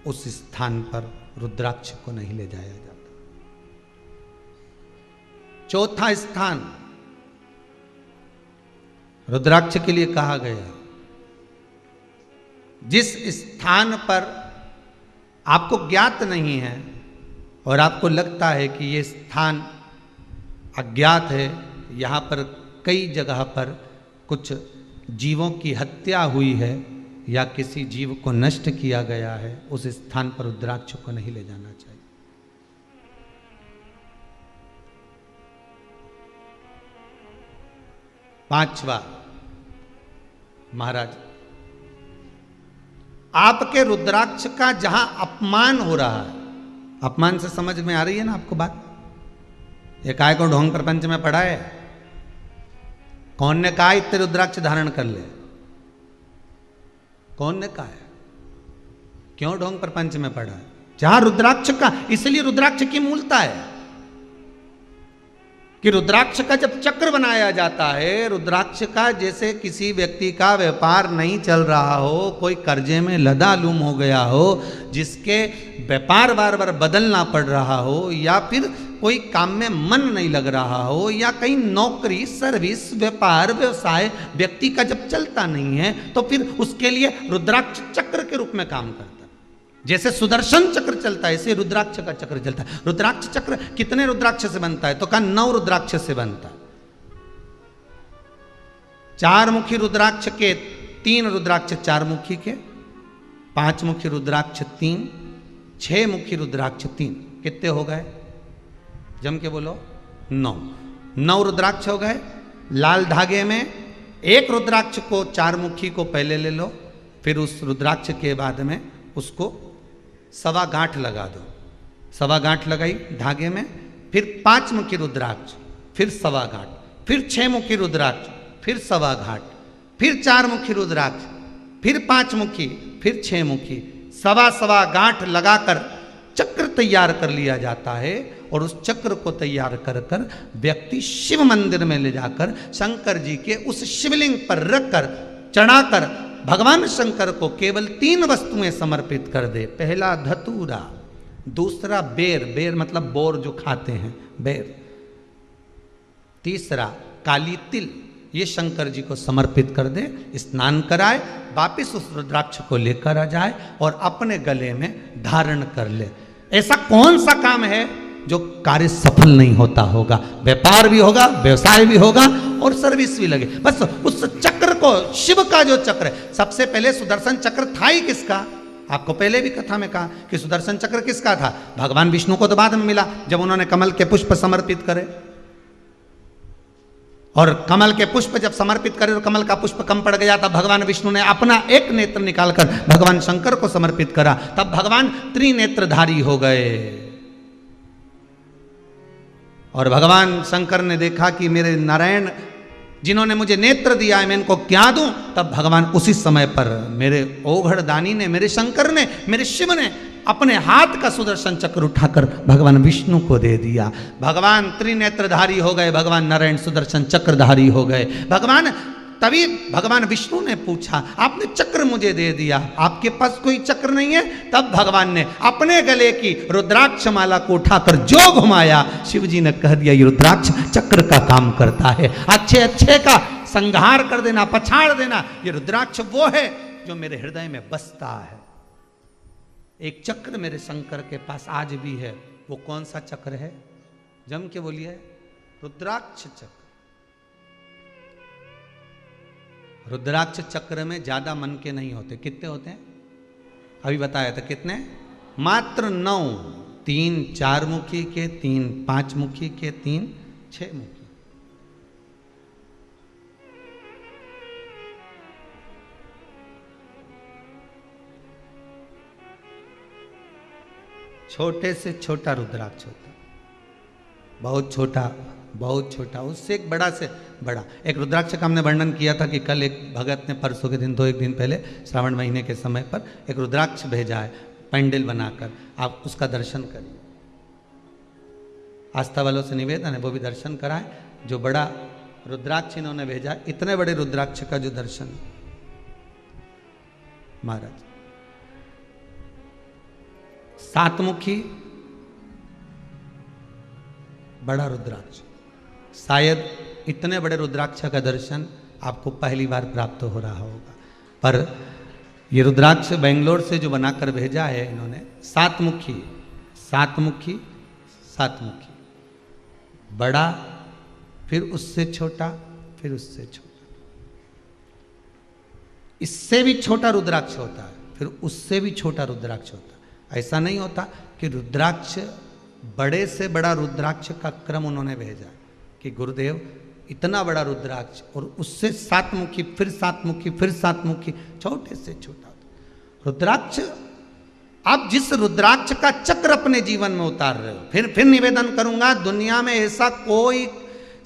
उस स्थान पर रुद्राक्ष को नहीं ले जाया जाता। चौथा स्थान रुद्राक्ष के लिए कहा गया, जिस स्थान पर आपको ज्ञात नहीं है और आपको लगता है कि ये स्थान अज्ञात है, यहाँ पर कई जगह पर कुछ जीवों की हत्या हुई है या किसी जीव को नष्ट किया गया है, उस स्थान पर रुद्राक्ष को नहीं ले जाना चाहिए। पांचवा, महाराज आपके रुद्राक्ष का जहां अपमान हो रहा है, अपमान से समझ में आ रही है ना आपको बात? ये काय को ढोंग प्रपंच में पढ़ा है? कौन ने कहा इतने रुद्राक्ष धारण कर ले? कौन ने कहा है? क्यों ढोंग प्रपंच में पढ़ा है? जहां रुद्राक्ष का, इसलिए रुद्राक्ष की मूलता है कि रुद्राक्ष का जब चक्र बनाया जाता है, रुद्राक्ष का जैसे किसी व्यक्ति का व्यापार नहीं चल रहा हो, कोई कर्जे में लदालूम हो गया हो, जिसके व्यापार बार बार बदलना पड़ रहा हो, या फिर कोई काम में मन नहीं लग रहा हो, या कहीं नौकरी सर्विस व्यापार व्यवसाय व्यक्ति का जब चलता नहीं है, तो फिर उसके लिए रुद्राक्ष चक्र के रूप में काम करता है। जैसे सुदर्शन चक्र चलता है, ऐसे रुद्राक्ष का चक्र चलता है। रुद्राक्ष चक्र कितने रुद्राक्ष से बनता है? तो कहा 9 रुद्राक्ष से बनता है। 4 मुखी रुद्राक्ष के 3 रुद्राक्ष 4 मुखी के, 5 मुखी रुद्राक्ष 3, 6 मुखी रुद्राक्ष 3, कितने हो गए? जम के बोलो 9 रुद्राक्ष हो गए। लाल धागे में एक रुद्राक्ष को 4 मुखी को पहले ले लो, फिर उस रुद्राक्ष के बाद में उसको 1.25 गांठ लगा दो। 1.25 गांठ लगाई धागे में, फिर 5 मुखी रुद्राक्ष, फिर 1.25 गांठ, फिर 6 मुखी रुद्राक्ष, फिर 1.25 गांठ, फिर 4 मुखी रुद्राक्ष, फिर 5 मुखी, फिर 6 मुखी, 1.25 गांठ लगाकर चक्र तैयार कर लिया जाता है। और उस चक्र को तैयार कर कर व्यक्ति शिव मंदिर में ले जाकर शंकर जी के उस शिवलिंग पर रखकर चढ़ाकर भगवान शंकर को केवल 3 वस्तुएं समर्पित कर दे। पहला धतूरा, दूसरा बेर, बेर मतलब बोर जो खाते हैं बेर, तीसरा काली तिल, ये शंकर जी को समर्पित कर दे, स्नान कराए, वापिस उस रुद्राक्ष को लेकर आ जाए और अपने गले में धारण कर ले। ऐसा कौन सा काम है जो कार्य सफल नहीं होता होगा? व्यापार भी होगा, व्यवसाय भी होगा और सर्विस भी लगे। बस उस चक्र को, शिव का जो चक्र है, सबसे पहले सुदर्शन चक्र था ही किसका? आपको पहले भी कथा में कहा कि सुदर्शन चक्र किसका था? भगवान विष्णु को तो बाद में मिला, जब उन्होंने कमल के पुष्प समर्पित करे। और कमल के पुष्प जब समर्पित करे और कमल का पुष्प कम पड़ गया, तब भगवान विष्णु ने अपना एक नेत्र निकालकर भगवान शंकर को समर्पित करा, तब भगवान त्रिनेत्रधारी हो गए। और भगवान शंकर ने देखा कि मेरे नारायण जिन्होंने मुझे नेत्र दिया है, मैं इनको क्या दूं? तब भगवान उसी समय पर मेरे ओघड़ दानी ने, मेरे शंकर ने, मेरे शिव ने अपने हाथ का सुदर्शन चक्र उठाकर भगवान विष्णु को दे दिया। भगवान त्रिनेत्रधारी हो गए, भगवान नारायण सुदर्शन चक्रधारी हो गए। तभी भगवान विष्णु ने पूछा, आपने चक्र मुझे दे दिया, आपके पास कोई चक्र नहीं है? तब भगवान ने अपने गले की रुद्राक्ष माला को उठाकर जो घुमाया, शिव जी ने कह दिया ये रुद्राक्ष चक्र का काम करता है। अच्छे अच्छे का संहार कर देना, पछाड़ देना, ये रुद्राक्ष वो है जो मेरे हृदय में बसता है। एक चक्र मेरे शंकर के पास आज भी है। वो कौन सा चक्र है? जम के बोलिए। रुद्राक्ष चक्र। रुद्राक्ष चक्र में ज्यादा मन के नहीं होते। कितने होते हैं? अभी बताया था कितने? मात्र 9। 3 4 मुखी के, 3 5 मुखी के, 3 6 मुखी। छोटे से छोटा रुद्राक्ष होता, बहुत छोटा, बहुत छोटा, उससे एक बड़ा से बड़ा। एक रुद्राक्ष का हमने वर्णन किया था कि कल एक भगत ने परसों के दिन, 2 दिन पहले, श्रावण महीने के समय पर एक रुद्राक्ष भेजा है पंडिल बनाकर। आप उसका दर्शन करिए। आस्था वालों से निवेदन है वो भी दर्शन कराएं। जो बड़ा रुद्राक्ष इन्होंने भेजा है, इतने बड़े रुद्राक्ष का जो दर्शन महाराज। 7 मुखी बड़ा रुद्राक्ष। शायद इतने बड़े रुद्राक्ष का दर्शन आपको पहली बार प्राप्त हो रहा होगा। पर ये रुद्राक्ष बेंगलोर से जो बनाकर भेजा है इन्होंने, 7 मुखी, 7 मुखी, 7 मुखी, बड़ा, फिर उससे छोटा, फिर उससे छोटा, इससे भी छोटा रुद्राक्ष होता है, फिर उससे भी छोटा रुद्राक्ष होता है। ऐसा नहीं होता कि रुद्राक्ष, बड़े से बड़ा रुद्राक्ष का क्रम उन्होंने भेजा कि गुरुदेव इतना बड़ा रुद्राक्ष, और उससे 7 मुखी, फिर 7 मुखी, फिर 7 मुखी, छोटे से छोटा रुद्राक्ष। आप जिस रुद्राक्ष का चक्र अपने जीवन में उतार रहे हो, फिर निवेदन करूंगा, दुनिया में ऐसा कोई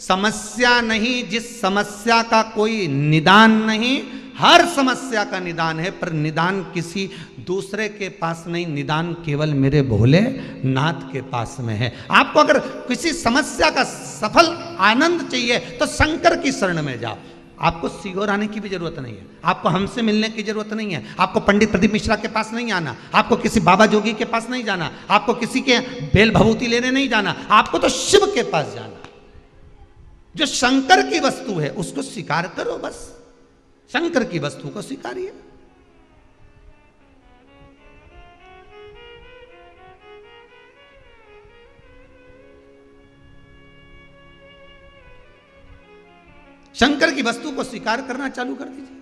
समस्या नहीं जिस समस्या का कोई निदान नहीं। हर समस्या का निदान है, पर निदान किसी दूसरे के पास नहीं, निदान केवल मेरे भोले नाथ के पास में है। आपको अगर किसी समस्या का सफल आनंद चाहिए तो शंकर की शरण में जाओ। आपको सीहोर आने की भी जरूरत नहीं है, आपको हमसे मिलने की जरूरत नहीं है, आपको पंडित प्रदीप मिश्रा के पास नहीं आना, आपको किसी बाबा जोगी के पास नहीं जाना, आपको किसी के बेल भभूति लेने नहीं जाना, आपको तो शिव के पास जाना। जो शंकर की वस्तु है उसको स्वीकार करो, बस शंकर की वस्तु को स्वीकारिए। शंकर की वस्तु को स्वीकार करना चालू कर दीजिए।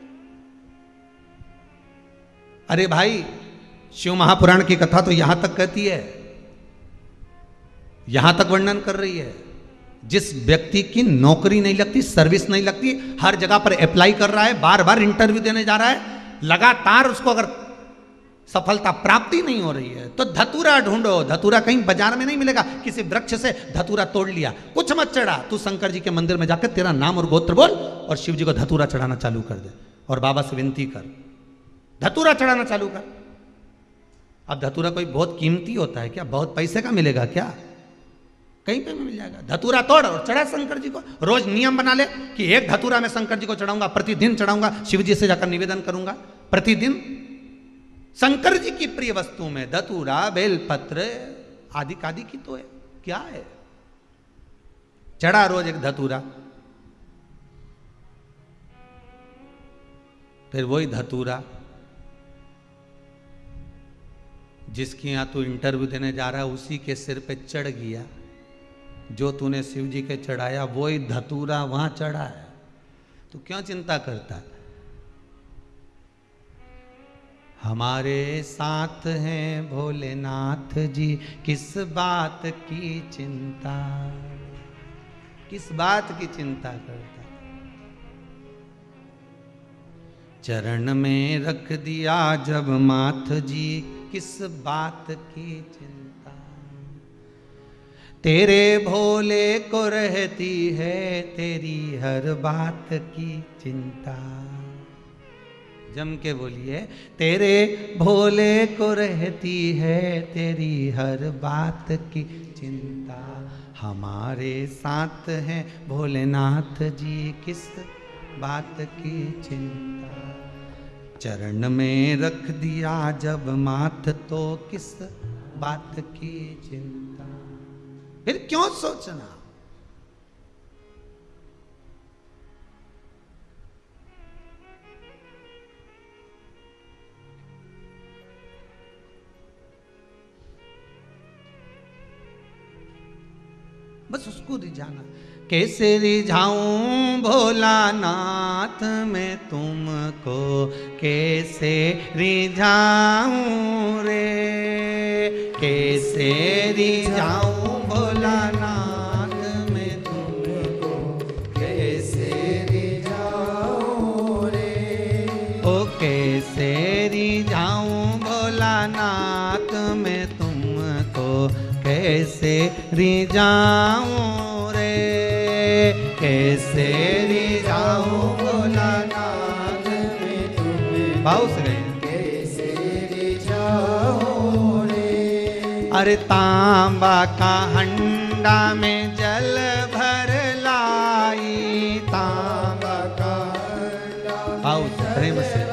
अरे भाई, शिव महापुराण की कथा तो यहां तक कहती है, यहां तक वर्णन कर रही है, जिस व्यक्ति की नौकरी नहीं लगती, सर्विस नहीं लगती, हर जगह पर अप्लाई कर रहा है, बार बार इंटरव्यू देने जा रहा है, लगातार उसको अगर सफलता प्राप्ति नहीं हो रही है तो धतूरा ढूंढो। धतूरा कहीं बाजार में नहीं मिलेगा, किसी वृक्ष से धतूरा तोड़ लिया, कुछ मत चढ़ा, तू शंकर जी के मंदिर में जाकर तेरा नाम और गोत्र बोल और शिव जी को धतूरा चढ़ाना चालू कर दे और बाबा से विनती कर, धतूरा चढ़ाना चालू कर। अब धतूरा कोई बहुत कीमती होता है क्या? बहुत पैसे का मिलेगा क्या? कहीं पे भी मिल जाएगा। धतूरा तोड़ और चढ़ा शंकर जी को। रोज नियम बना ले कि एक धतूरा मैं शंकर जी को चढ़ाऊंगा, प्रतिदिन चढ़ाऊंगा, शिव जी से जाकर निवेदन करूंगा प्रतिदिन। शंकर जी की प्रिय वस्तु में धतूरा, बेलपत्र आदि आदि की तो है, क्या है? चढ़ा रोज एक धतूरा, फिर वही धतूरा जिसकी यहां तू इंटरव्यू देने जा रहा है उसी के सिर पे चढ़ गया। जो तूने शिव जी के चढ़ाया वही धतूरा वहां चढ़ा है, तू क्यों चिंता करता है? हमारे साथ हैं भोलेनाथ जी, किस बात की चिंता, किस बात की चिंता करता? चरण में रख दिया जब माथ जी, किस बात की चिंता? तेरे भोले को रहती है तेरी हर बात की चिंता। जम के बोलिए, तेरे भोले को रहती है तेरी हर बात की चिंता। हमारे साथ हैं भोलेनाथ जी, किस बात की चिंता? चरण में रख दिया जब माथ तो किस बात की चिंता? फिर क्यों सोचना? बस उसको रिझाना। कैसे रिझाऊं भोलानाथ मैं तुमको, कैसे रिझाऊं रे, कैसे रिझाऊं भोलानाथ मैं तुमको, कैसे रिझाऊं रे, ओ कैसे रिझाऊं भोलानाथ मैं तुमको, कैसे रिझाऊं रे, कैसे रिझाऊं भोलानाथ मैं तुम्हें, भाव से गए, कैसे रिझाऊं रे। अरे तांबा का हंडा में जल भर लाई, तांबा का हंडा, भाव से प्रेम से,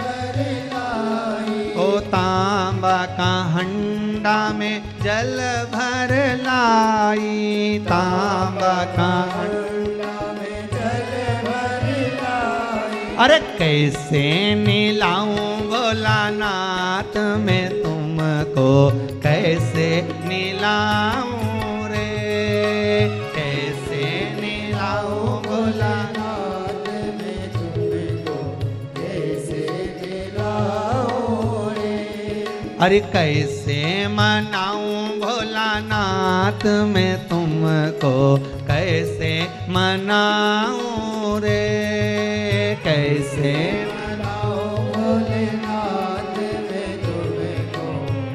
ओ तांबा का हंडा में जल भर लाई, तांबा का हंडा में जल भर लाई। अरे कैसे नीलाऊं भोलानाथ मैं तुमको, कैसे नीलाऊं रे, कैसे नीलाऊं भोलानाथ मैं तुमको, कैसे नीलाऊं रे। अरे कैसे मनाऊं भोलानाथ मैं तुमको, कैसे मनाऊं रे, कैसे मनाऊं भोलेनाथ मैं तुमको,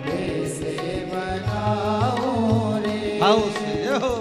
कैसे मनाऊं रे। आओ से हो।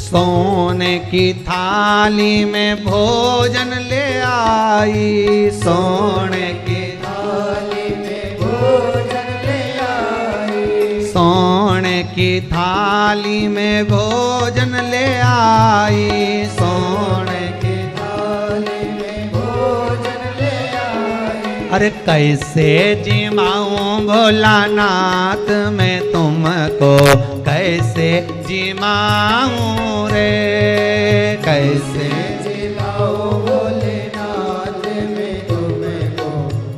सोने की थाली में भोजन ले आई, सोने की थाली में भोजन ले आई, सोने की थाली में भोजन ले आई, सोने की थाली में भोजन ले आई। अरे कैसे जिमाऊं भोलानाथ मैं तुमको, कैसे जिमाऊं रे, कैसे जिमाऊं भोलेनाथ मैं तुमको,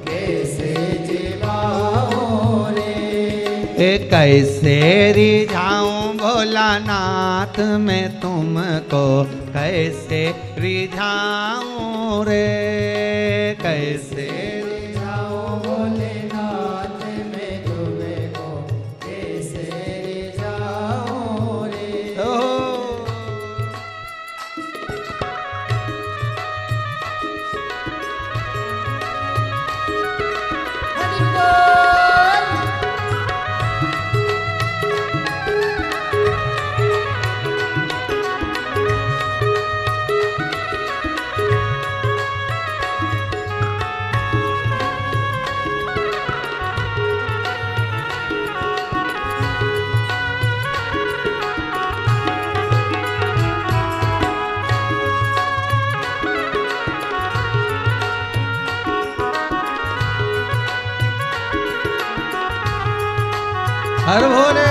कैसे जिमाऊं रे, कैसे रिझाऊं भोलानाथ मैं तुमको, कैसे रिझाऊं रे, कैसे रिझाऊं भोलेनाथ मैं तुमको, कैसे रिझाऊं रे। हर भोले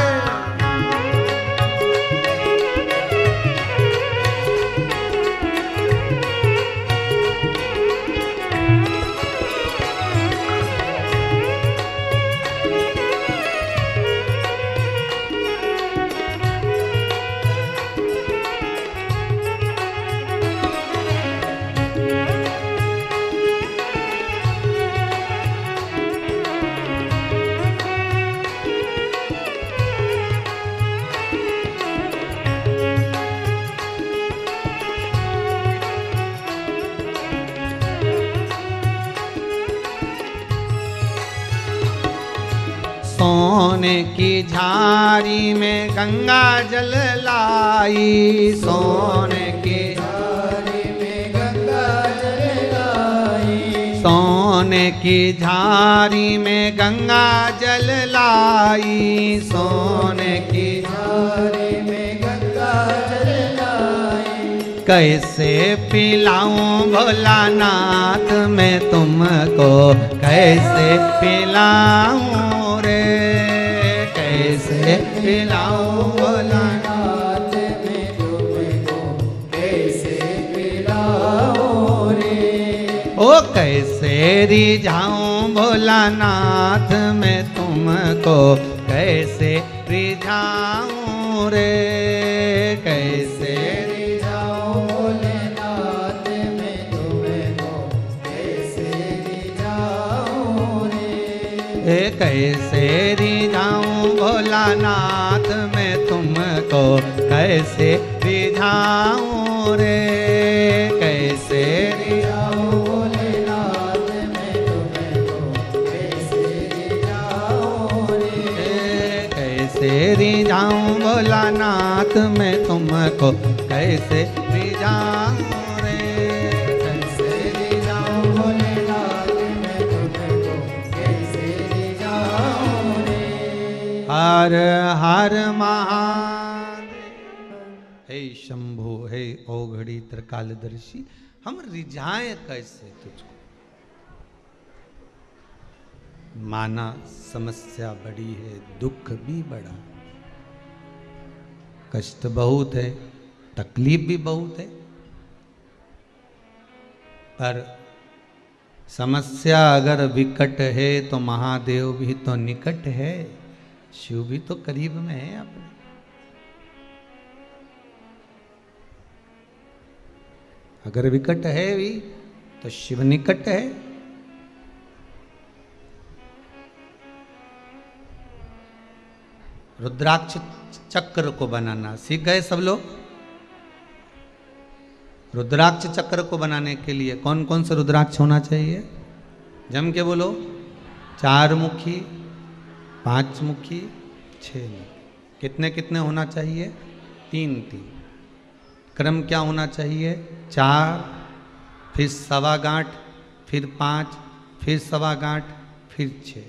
सोने की झारी में गंगा जल लाई, सोने की झारी में गंगा जल लाई, सोने की झारी में गंगा जल लाई, सोने की झारी में गंगा जल लाई। कैसे पिलाऊं भोलानाथ मैं तुमको, कैसे पिलाऊं रे, कैसे पिलाऊं भोलानाथ मैं तुमको, कैसे पिलाऊं रे। ओ कैसे रिझाऊं भोलानाथ मैं तुमको, कैसे रिझाऊं रे, कैसे रिझाऊं भोलेनाथ मैं तुमको, कैसे रिझाऊं रे। कैसे रिझाऊं भोलानाथ मैं तुमको, कैसे रिझाऊं रे, कैसे रिझाऊं भोलेनाथ मैं तुमको, कैसे रिझाऊं रे, कैसे रिझाऊं भोलानाथ मैं तुमको, कैसे रिझाऊं रे, कैसे रिझाऊं भोलेनाथ मैं तुमको, कैसे रिझाऊं रे। हर हर महादेव। हे शंभो, हे औघड़ी त्रिकालदर्शी, हम रिझाएं कैसे तुझको। माना समस्या बड़ी है, दुख भी बड़ा, कष्ट बहुत है, तकलीफ भी बहुत है, पर समस्या अगर विकट है तो महादेव भी तो निकट है, शिव भी तो करीब में है अपने। अगर विकट है भी तो शिव निकट है। रुद्राक्ष चक्र को बनाना सीख गए सब लोग। रुद्राक्ष चक्र को बनाने के लिए कौन कौन सा रुद्राक्ष होना चाहिए? जम के बोलो। 4 मुखी, 5 मुखी, 6 मुखी। कितने कितने होना चाहिए? 3 3। क्रम क्या होना चाहिए? 4, फिर सवा गांठ, फिर 5, फिर सवा गांठ, फिर 6,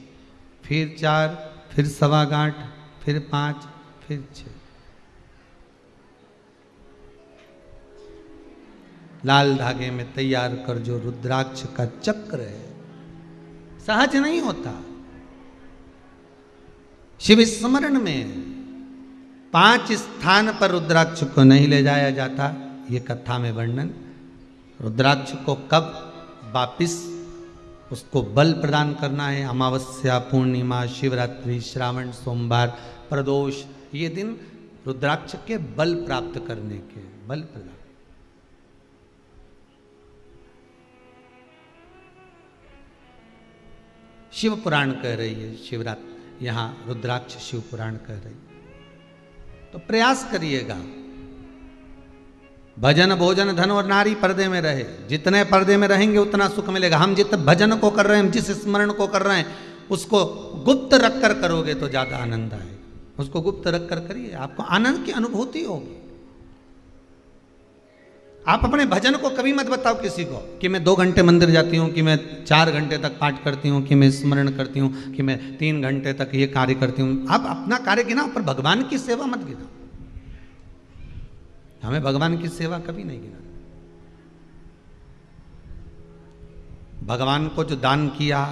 फिर 4, फिर सवा गांठ, फिर 5, फिर 6। लाल धागे में तैयार कर जो रुद्राक्ष का चक्र है, सहज नहीं होता। शिव स्मरण में 5 स्थान पर रुद्राक्ष को नहीं ले जाया जाता, ये कथा में वर्णन। रुद्राक्ष को कब वापिस उसको बल प्रदान करना है? अमावस्या, पूर्णिमा, शिवरात्रि, श्रावण सोमवार, प्रदोष, ये दिन रुद्राक्ष के बल प्राप्त करने के बल प्रदान। शिव पुराण कह रही है शिवरात्रि, यहां रुद्राक्ष शिव पुराण कह रही। तो प्रयास करिएगा, भजन भोजन धन और नारी पर्दे में रहे। जितने पर्दे में रहेंगे उतना सुख मिलेगा। हम जित भजन को कर रहे हैं, जिस स्मरण को कर रहे हैं, उसको गुप्त रख कर करोगे तो ज्यादा आनंद आएगा। उसको गुप्त रख कर करिए, आपको आनंद की अनुभूति होगी। आप अपने भजन को कभी मत बताओ किसी को कि मैं 2 घंटे मंदिर जाती हूँ, कि मैं 4 घंटे तक पाठ करती हूँ, कि मैं स्मरण करती हूँ, कि मैं 3 घंटे तक ये कार्य करती हूँ। आप अपना कार्य गिनाओ, पर भगवान की सेवा मत गिनाओ। हमें भगवान की सेवा कभी नहीं गिना। भगवान को जो दान किया,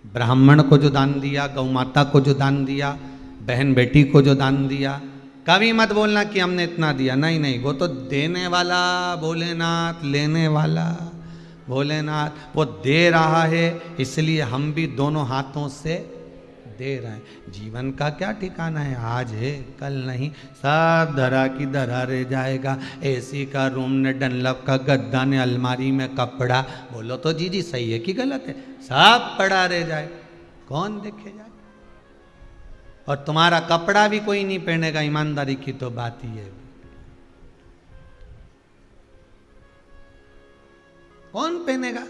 ब्राह्मण को जो दान दिया, गौ माता को जो दान दिया, बहन बेटी को जो दान दिया, कभी मत बोलना कि हमने इतना दिया। नहीं नहीं, वो तो देने वाला भोलेनाथ, लेने वाला भोलेनाथ, वो दे रहा है, इसलिए हम भी दोनों हाथों से दे रहे हैं। जीवन का क्या ठिकाना है? आज है कल नहीं, सब धरा की धरा रह जाएगा। एसी का रूम ने, डनलप का गद्दा ने, अलमारी में कपड़ा, बोलो तो जी सही है कि गलत है? सब पड़ा रह जाए, कौन देखे जाए? और तुम्हारा कपड़ा भी कोई नहीं पहनेगा, ईमानदारी की तो बात ही है। कौन पहनेगा?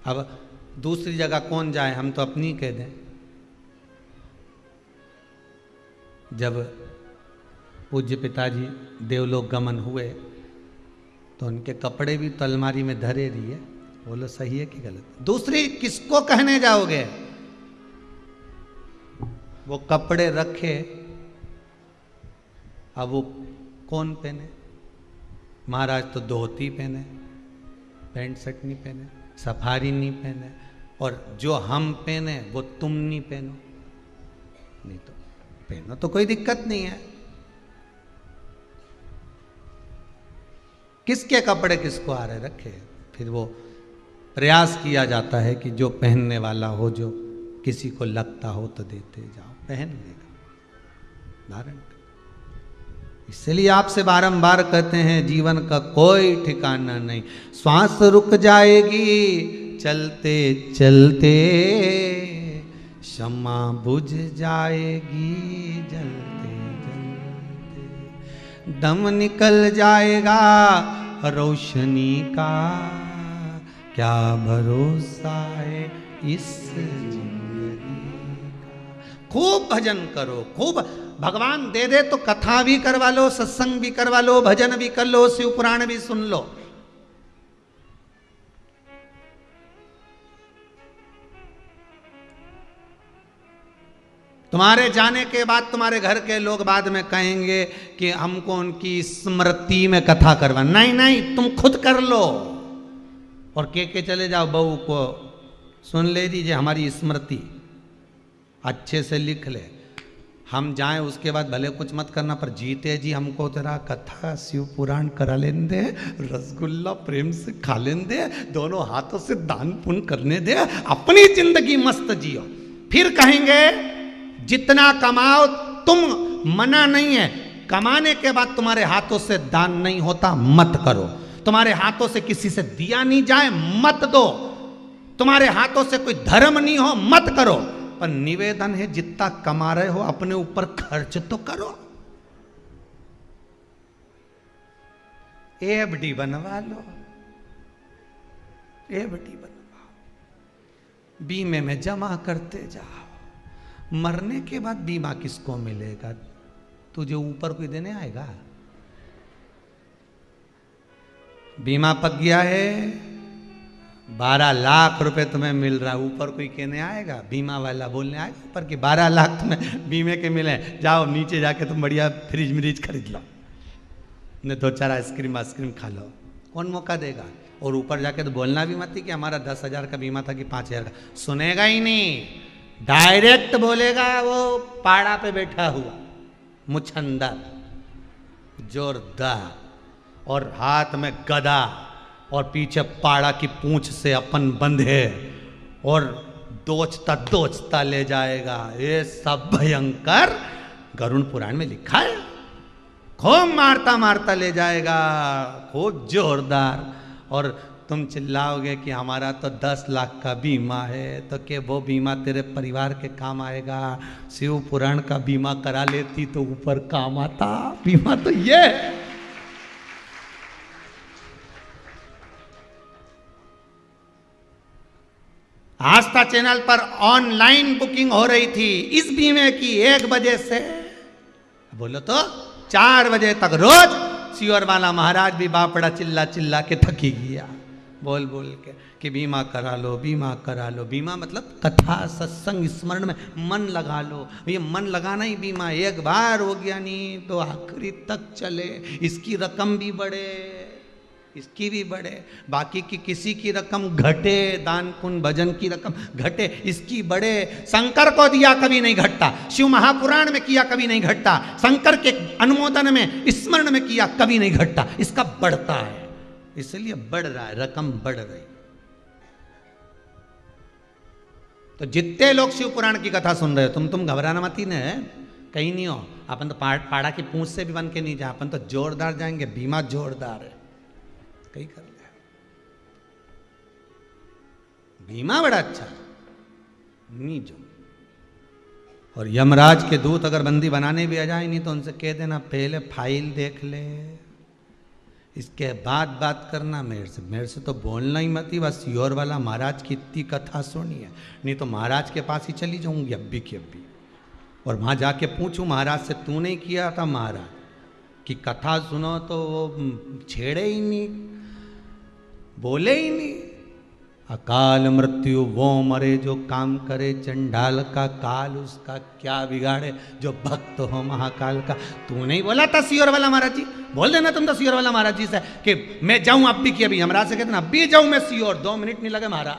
अब दूसरी जगह कौन जाए, हम तो अपनी कह दें। जब पूज्य पिताजी देवलोक गमन हुए तो उनके कपड़े भी तो अलमारी में धरे रही है। बोलो सही है कि गलत? दूसरी किसको कहने जाओगे? वो कपड़े रखे, अब वो कौन पहने? महाराज तो धोती पहने, पैंट शर्ट नहीं पहने, सफारी नहीं पहने, और जो हम पहने वो तुम नहीं पहनो। नहीं तो पहनो तो कोई दिक्कत नहीं है। किसके कपड़े किसको आ रहे रखे। फिर वो प्रयास किया जाता है कि जो पहनने वाला हो, जो किसी को लगता हो तो देते जाओ, पहन लेगा, धारण कर। इसलिए आपसे बारंबार कहते हैं जीवन का कोई ठिकाना नहीं, श्वास रुक जाएगी चलते चलते, क्षमा बुझ जाएगी जलते जलते, दम निकल जाएगा रोशनी का, क्या भरोसा है इस जिंदगी का। खूब भजन करो, खूब। भगवान दे दे तो कथा भी करवा लो, सत्संग भी करवा लो, भजन भी कर लो, शिव पुराण भी सुन लो। तुम्हारे जाने के बाद तुम्हारे घर के लोग बाद में कहेंगे कि हमको उनकी स्मृति में कथा करवा। नहीं नहीं, तुम खुद कर लो और के चले जाओ, बहू को सुन ले दीजिए हमारी स्मृति, अच्छे से लिख ले। हम जाएं उसके बाद भले कुछ मत करना, पर जीते जी हमको तेरा कथा शिव पुराण करा लेने दे, रसगुल्ला प्रेम से खा लेने दे, दोनों हाथों से दान पुण्य करने दे, अपनी जिंदगी मस्त जियो। फिर कहेंगे जितना कमाओ तुम, मना नहीं है, कमाने के बाद तुम्हारे हाथों से दान नहीं होता मत करो, तुम्हारे हाथों से किसी से दिया नहीं जाए मत दो, तुम्हारे हाथों से कोई धर्म नहीं हो मत करो, पर निवेदन है जितना कमा रहे हो अपने ऊपर खर्च तो करो। एफडी बनवा लो, एफडी बनवाओ, बीमे में जमा करते जाओ। मरने के बाद बीमा किसको मिलेगा? तुझे ऊपर कोई देने आएगा? बीमा पक गया है, 12 लाख रुपए तुम्हें मिल रहा है, ऊपर कोई कहने आएगा? बीमा वाला बोलने आएगा ऊपर कि 12 लाख तुम्हें बीमे के मिले, जाओ नीचे जाके तुम बढ़िया फ्रिज मिरीज खरीद लो, ने 2-4 आइसक्रीम खा लो। कौन मौका देगा? और ऊपर जाके तो बोलना भी मत कि हमारा 10,000 का बीमा था कि 5,000 का, सुनेगा ही नहीं, डायरेक्ट बोलेगा वो पाड़ा पे बैठा हुआ मुछंदर जोरदार, और हाथ में गदा, और पीछे पाड़ा की पूंछ से अपन बंधे, और दोचता दोचता ले जाएगा। ये सब भयंकर गरुड़ पुराण में लिखा है। खूब मारता मारता ले जाएगा, खूब जोरदार। और तुम चिल्लाओगे कि हमारा तो 10 लाख का बीमा है, तो क्या वो बीमा तेरे परिवार के काम आएगा? शिव पुराण का बीमा करा लेती तो ऊपर काम आता। बीमा तो ये है। आस्था चैनल पर ऑनलाइन बुकिंग हो रही थी इस बीमे की 1 बजे से, बोलो तो 4 बजे तक रोज सियोर वाला महाराज भी बापड़ा चिल्ला चिल्ला के थकी गया, बोल बोल के कि बीमा करा लो, बीमा करा लो। बीमा मतलब कथा सत्संग स्मरण में मन लगा लो। ये मन लगाना ही बीमा। एक बार हो गया नहीं तो आखिरी तक चले। इसकी रकम भी बढ़े, इसकी भी बढ़े, बाकी की किसी की रकम घटे, दान पुण्य भजन की रकम घटे, इसकी बढ़े। शंकर को दिया कभी नहीं घटता, शिव महापुराण में किया कभी नहीं घटता, शंकर के अनुमोदन में स्मरण में किया कभी नहीं घटता, इसका बढ़ता है। इसलिए बढ़ रहा है, रकम बढ़ रही। तो जितने लोग शिव पुराण की कथा सुन रहे हो, तुम घबराना मत ही न, कहीं नहीं हो। अपन तो पाड़ा की पूंछ से भी बन के नहीं जा, अपन तो जोरदार जाएंगे। बीमा जोरदार है, कहीं कर ले। बीमा बड़ा अच्छा नहीं जो। और यमराज के दूत अगर बंदी बनाने भी आ जाए नहीं तो उनसे कह देना पहले फाइल देख ले, इसके बाद बात करना मेरे से तो बोलना ही मत ही। बस योर वाला महाराज की इतनी कथा सुनी है, नहीं तो महाराज के पास ही चली जाऊंगी अब्बी की अब्बी, और वहाँ जाके पूछूं महाराज से, तू नहीं किया था महाराज कि कथा सुनो, तो वो छेड़े ही नहीं, बोले ही नहीं। अकाल मृत्यु वो मरे जो काम करे, चंडाल का काल उसका क्या बिगाड़े, जो भक्त हो महाकाल का। तू नहीं बोला था सियोर वाला महाराज जी? बोल देना तुम तो सियोर वाला महाराज जी से कि मैं जाऊं अब्बी की अभी। यमराज से कहते ना अब्बी जाऊं मैं सियोर, 2 मिनट नहीं लगे महाराज,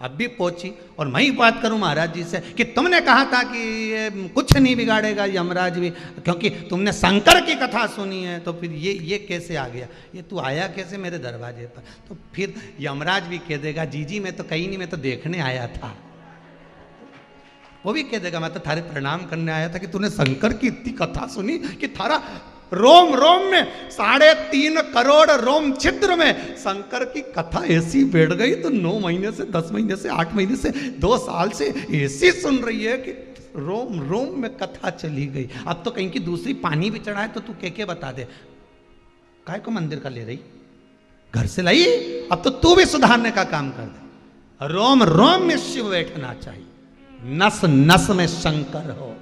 अब्बी पहुंची। और मैं ही बात करूं महाराज जी से कि तुमने कहा था कि ये कुछ नहीं बिगाड़ेगा यमराज भी, क्योंकि तुमने शंकर की कथा सुनी है, तो फिर ये कैसे आ गया, ये तू आया कैसे मेरे दरवाजे पर? तो फिर यमराज भी कह देगा जी मैं तो कहीं नहीं, मैं तो देखने आया था। वो भी कह देगा मैं तो थारे प्रणाम करने आया था कि तूने शंकर की इतनी कथा सुनी कि थारा रोम रोम में 3.5 करोड़ रोम छिद्र में शंकर की कथा ऐसी बैठ गई, तो 9 महीने से 10 महीने से 8 महीने से 2 साल से ऐसी सुन रही है कि रोम रोम में कथा चली गई। अब तो कहीं की दूसरी पानी भी चढ़ाए तो तू के बता दे, काय को मंदिर का ले रही, घर से लाई, अब तो तू भी सुधारने का काम कर दे। रोम रोम में शिव बैठना चाहिए, नस नस में शंकर हो।